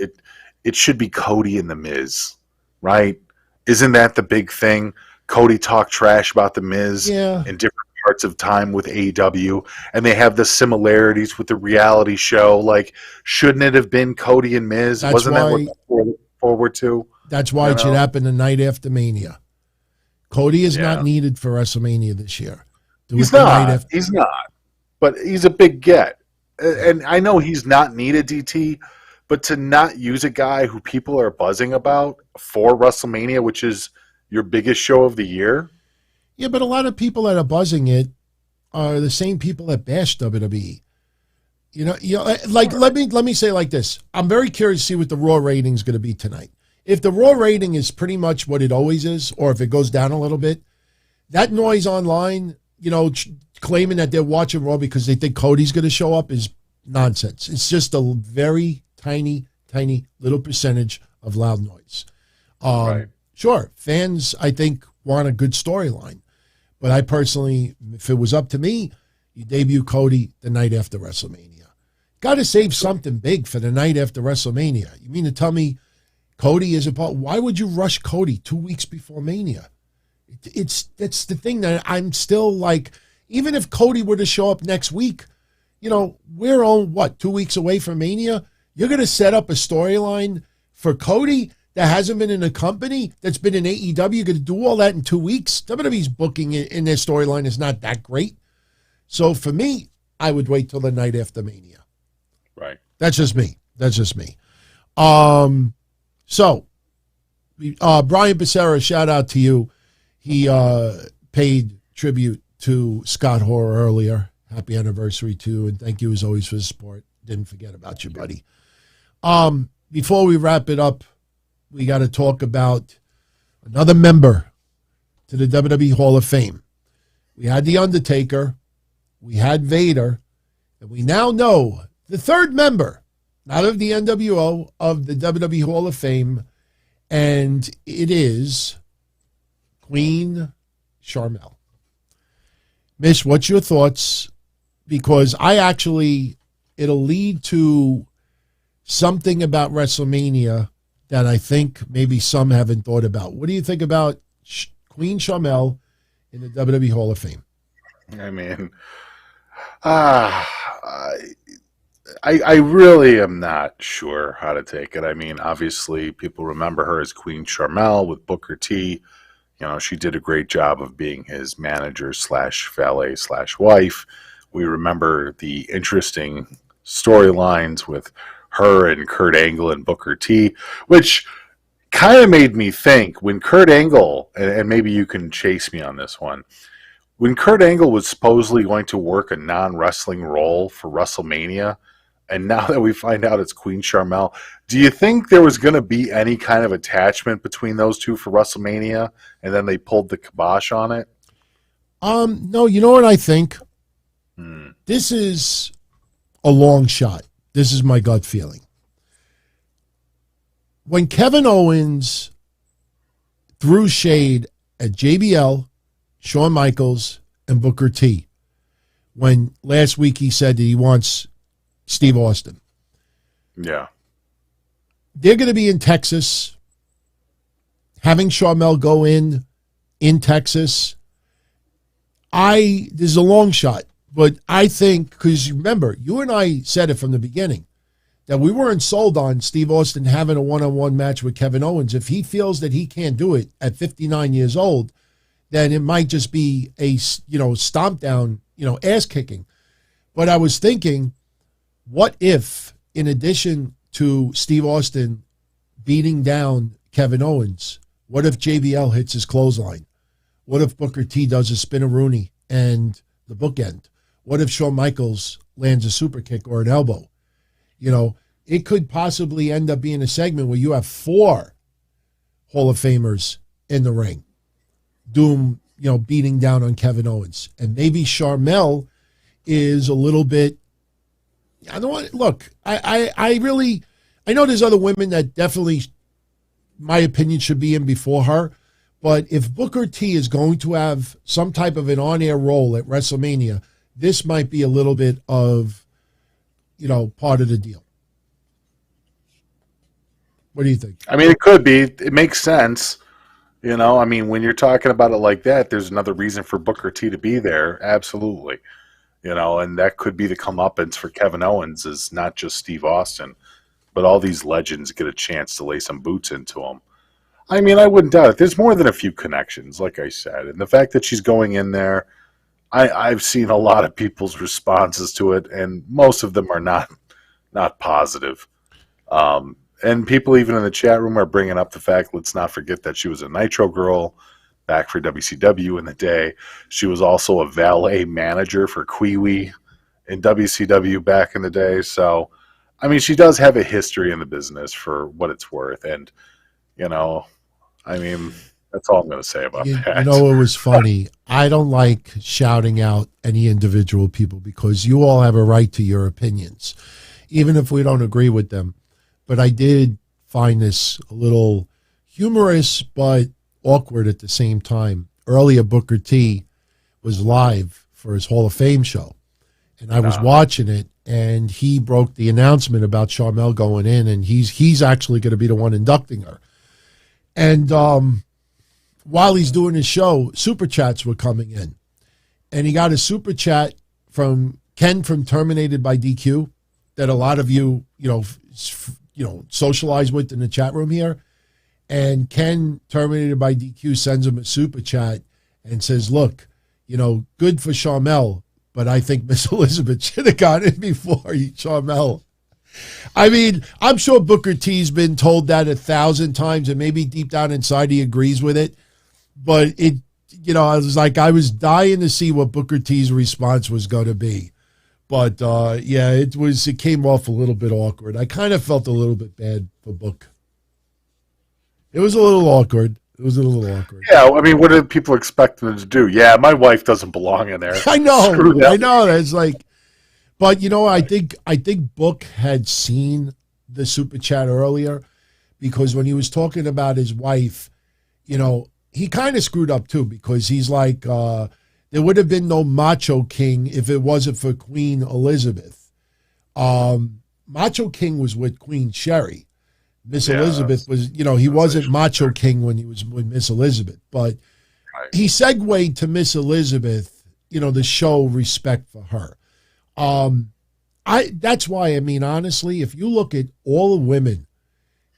it should be Cody and The Miz, right? Isn't that the big thing? Cody talked trash about The Miz in different parts of time with AEW, and they have the similarities with the reality show. Like, shouldn't it have been Cody and Miz? Wasn't that what they looked forward to? That's why it should happen the night after Mania. Cody is not needed for WrestleMania this year. He's not. He's not. But he's a big get. And I know he's not needed, DT, but to not use a guy who people are buzzing about for WrestleMania, which is your biggest show of the year. Yeah, but a lot of people that are buzzing it are the same people that bash WWE. You know, like let me say it like this. I'm very curious to see what the Raw rating is going to be tonight. If the Raw rating is pretty much what it always is, or if it goes down a little bit, that noise online, you know, claiming that they're watching Raw because they think Cody's going to show up is nonsense. It's just a very tiny little percentage of loud noise. Right. Sure, fans, I think, want a good storyline. But I personally, if it was up to me, you debut Cody the night after WrestleMania. Got to save something big for the night after WrestleMania. You mean to tell me Cody is about? Why would you rush Cody 2 weeks before Mania? That's the thing that I'm still like. Even if Cody were to show up next week, you know, we're on 2 weeks away from Mania. You're going to set up a storyline for Cody that hasn't been in a company that's been in AEW, you're going to do all that in 2 weeks? WWE's booking in their storyline is not that great. So for me, I would wait till the night after Mania. Right. That's just me. So, Brian Becerra, shout out to you. He paid tribute to Scott Hoare earlier. Happy anniversary, too, and thank you as always for the support. Didn't forget about you, buddy. Before we wrap it up, we got to talk about another member to the WWE Hall of Fame. We had The Undertaker, we had Vader, and we now know the third member, not of the NWO, of the WWE Hall of Fame, and it is Queen Sharmell. Mish, what's your thoughts? Because it'll lead to something about WrestleMania that I think maybe some haven't thought about. What do you think about Queen Sharmell in the WWE Hall of Fame? I mean, I really am not sure how to take it. I mean, obviously, people remember her as Queen Sharmell with Booker T. You know, she did a great job of being his manager / valet / wife. We remember the interesting storylines with her and Kurt Angle and Booker T, which kind of made me think when Kurt Angle, and maybe you can chase me on this one, when Kurt Angle was supposedly going to work a non-wrestling role for WrestleMania, and now that we find out it's Queen Sharmell, do you think there was going to be any kind of attachment between those two for WrestleMania, and then they pulled the kibosh on it? No, you know what I think? This is a long shot. This is my gut feeling. When Kevin Owens threw shade at JBL, Shawn Michaels, and Booker T, when last week he said that he wants Steve Austin. Yeah. They're going to be in Texas. Having Sharmell go in Texas, this is a long shot. But I think, because remember, you and I said it from the beginning, that we weren't sold on Steve Austin having a one-on-one match with Kevin Owens. If he feels that he can't do it at 59 years old, then it might just be a, stomp down, ass kicking. But I was thinking, what if, in addition to Steve Austin beating down Kevin Owens, what if JBL hits his clothesline? What if Booker T does a spin-a-rooney and the bookend? What if Shawn Michaels lands a super kick or an elbow? It could possibly end up being a segment where you have 4 Hall of Famers in the ring. Doom, beating down on Kevin Owens. And maybe Sharmell is a little bit, I don't want, look, I know there's other women that definitely, my opinion, should be in before her. But if Booker T is going to have some type of an on-air role at WrestleMania, this might be a little bit of, part of the deal. What do you think? I mean, it could be. It makes sense. I mean, when you're talking about it like that, there's another reason for Booker T to be there. Absolutely. And that could be the comeuppance for Kevin Owens is not just Steve Austin, but all these legends get a chance to lay some boots into them. I mean, I wouldn't doubt it. There's more than a few connections, like I said. And the fact that she's going in there, I've seen a lot of people's responses to it, and most of them are not positive. And people even in the chat room are bringing up the fact, let's not forget that she was a Nitro girl back for WCW in the day. She was also a valet manager for Kiwi in WCW back in the day. So, I mean, she does have a history in the business for what it's worth. And, I mean, that's all I'm going to say about that. It was funny. I don't like shouting out any individual people because you all have a right to your opinions, even if we don't agree with them. But I did find this a little humorous but awkward at the same time. Earlier, Booker T was live for his Hall of Fame show, and I was watching it, and he broke the announcement about Sharmell going in, and he's actually going to be the one inducting her. And while he's doing his show, super chats were coming in, and he got a super chat from Ken from Terminated by DQ that a lot of you, socialize with in the chat room here. And Ken, Terminated by DQ, sends him a super chat and says, look, good for Sharmell, but I think Miss Elizabeth should have got in before Sharmell. I mean, I'm sure Booker T's been told that 1,000 times, and maybe deep down inside he agrees with it. But I was dying to see what Booker T's response was going to be. But it came off a little bit awkward. I kind of felt a little bit bad for Book. It was a little awkward. Yeah, I mean, what did people expect them to do? Yeah, my wife doesn't belong in there. I know. It's like, but I think Book had seen the super chat earlier, because when he was talking about his wife, he kind of screwed up too, because he's like, there would have been no Macho King if it wasn't for Queen Elizabeth. Macho King was with Queen Sherry. Miss Elizabeth was, he wasn't Macho King when he was with Miss Elizabeth, but he segued to Miss Elizabeth, to show respect for her. That's why, I mean, honestly, if you look at all the women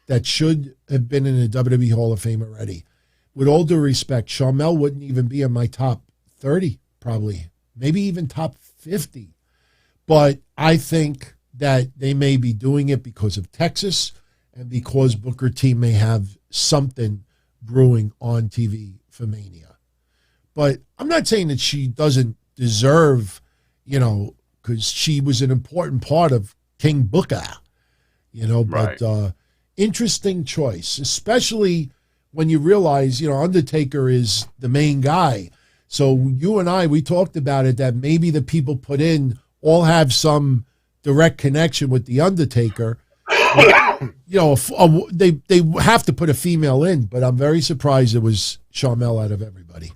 that should have been in the WWE Hall of Fame already, with all due respect, Sharmell wouldn't even be in my top 30, probably, maybe even top 50. But I think that they may be doing it because of Texas, and because Booker T may have something brewing on TV for Mania. But I'm not saying that she doesn't deserve, because she was an important part of King Booker, Right. But interesting choice, especially when you realize, Undertaker is the main guy. So you and I, we talked about it, that maybe the people put in all have some direct connection with the Undertaker. They have to put a female in, but I'm very surprised it was Sharmell out of everybody.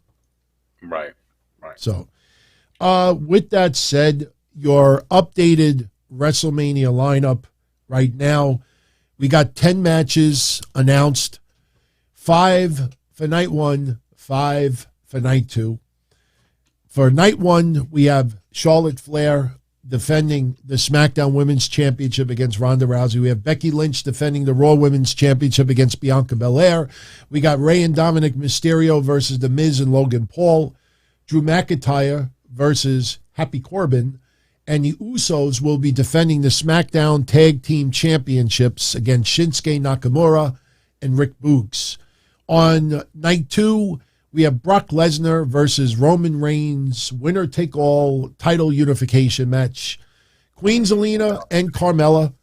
Right. So, with that said, your updated WrestleMania lineup right now, we got 10 matches announced, 5 for night 1, 5 for night 2. For night 1, we have Charlotte Flair defending the SmackDown Women's Championship against Ronda Rousey. We have Becky Lynch defending the Raw Women's Championship against Bianca Belair. We got Rey and Dominic Mysterio versus The Miz and Logan Paul. Drew McIntyre versus Happy Corbin. And the Usos will be defending the SmackDown Tag Team Championships against Shinsuke Nakamura and Rick Boogs. On night 2, we have Brock Lesnar versus Roman Reigns, winner-take-all title unification match. Queen Zelina and Carmella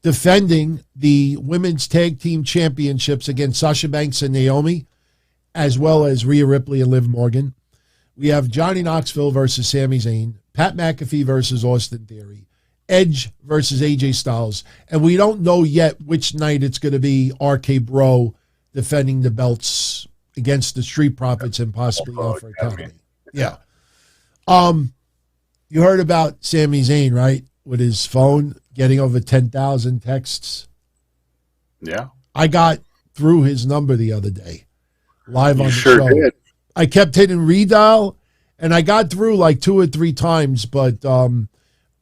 defending the Women's Tag Team Championships against Sasha Banks and Naomi, as well as Rhea Ripley and Liv Morgan. We have Johnny Knoxville versus Sami Zayn, Pat McAfee versus Austin Theory, Edge versus AJ Styles, and we don't know yet which night it's going to be RK Bro defending the belts against the Street Profits and possibly Alpha Academy. Yeah. You heard about Sami Zayn, right? With his phone getting over 10,000 texts. Yeah. I got through his number the other day, live on the sure show. Did. I kept hitting redial, and I got through like 2 or 3 times, but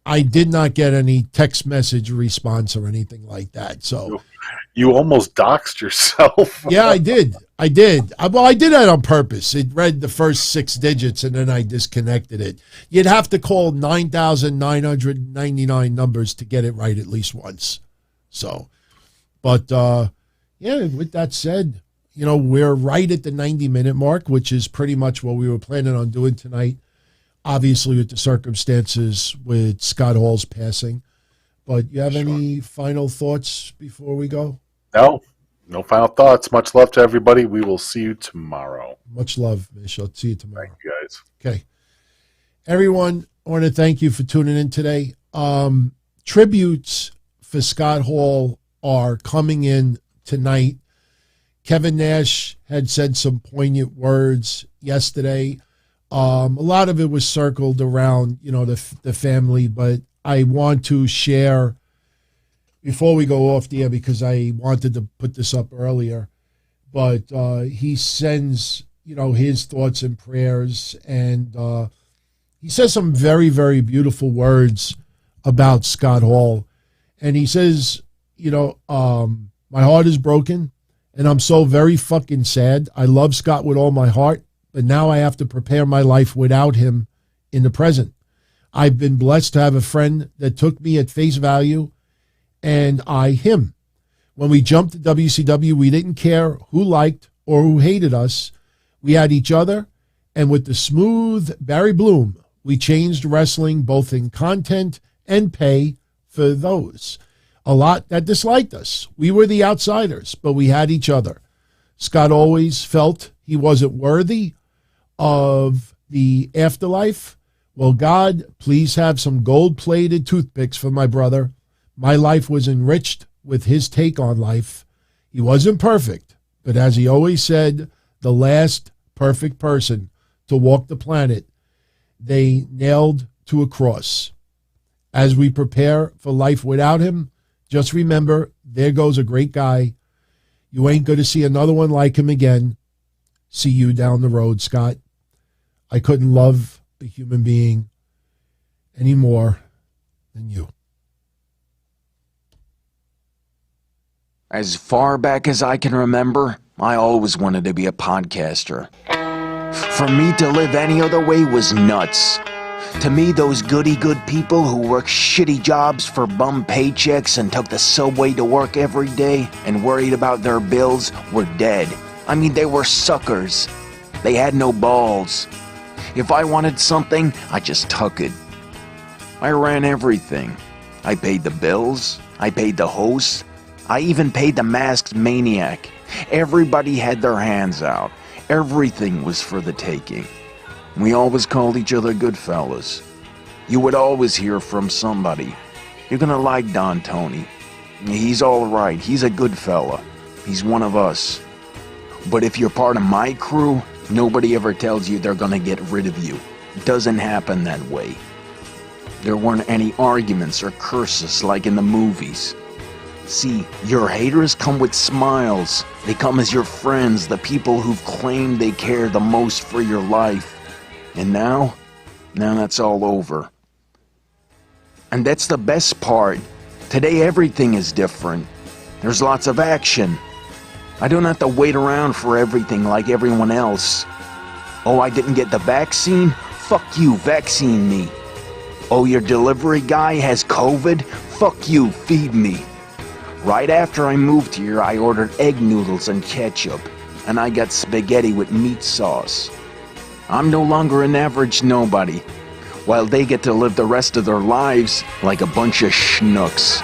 I did not get any text message response or anything like that. So you almost doxed yourself. Yeah, I did. Well, I did that on purpose. It read the first 6 digits, and then I disconnected it. You'd have to call 9,999 numbers to get it right at least once. So, but, with that said, we're right at the 90-minute mark, which is pretty much what we were planning on doing tonight. Obviously, with the circumstances with Scott Hall's passing. But you have any final thoughts before we go? No final thoughts. Much love to everybody. We will see you tomorrow. Much love, Mish. I'll see you tomorrow. Thank you, guys. Okay. Everyone, I want to thank you for tuning in today. Tributes for Scott Hall are coming in tonight. Kevin Nash had said some poignant words yesterday. A lot of it was circled around, the family, but I want to share before we go off the air, because I wanted to put this up earlier, but he sends, his thoughts and prayers, and he says some very, very beautiful words about Scott Hall. And he says, my heart is broken, and I'm so very fucking sad. I love Scott with all my heart, but now I have to prepare my life without him in the present. I've been blessed to have a friend that took me at face value, and I him. When we jumped to WCW, we didn't care who liked or who hated us. We had each other, and with the smooth Barry Bloom, we changed wrestling both in content and pay for those. A lot that disliked us. We were the outsiders, but we had each other. Scott always felt he wasn't worthy of the afterlife. Well, God, please have some gold-plated toothpicks for my brother. My life was enriched with his take on life. He wasn't perfect, but as he always said, the last perfect person to walk the planet, they nailed to a cross. As we prepare for life without him, just remember, there goes a great guy. You ain't going to see another one like him again. See you down the road, Scott. I couldn't love a human being any more than you. As far back as I can remember, I always wanted to be a podcaster. For me to live any other way was nuts. To me, those goody-good people who worked shitty jobs for bum paychecks and took the subway to work every day and worried about their bills were dead. I mean, they were suckers. They had no balls. If I wanted something, I just took it. I ran everything. I paid the bills. I paid the host. I even paid the masked maniac. Everybody had their hands out. Everything was for the taking. We always called each other good fellas. You would always hear from somebody. You're gonna like Don Tony. He's alright. He's a good fella. He's one of us. But if you're part of my crew, nobody ever tells you they're gonna get rid of you. It doesn't happen that way. There weren't any arguments or curses like in the movies. See, your haters come with smiles. They come as your friends, the people who've claimed they care the most for your life. And now that's all over. And that's the best part. Today everything is different. There's lots of action. I don't have to wait around for everything like everyone else. Oh, I didn't get the vaccine? Fuck you, vaccine me. Oh, your delivery guy has COVID? Fuck you, feed me. Right after I moved here, I ordered egg noodles and ketchup, and I got spaghetti with meat sauce. I'm no longer an average nobody, while they get to live the rest of their lives like a bunch of schnooks.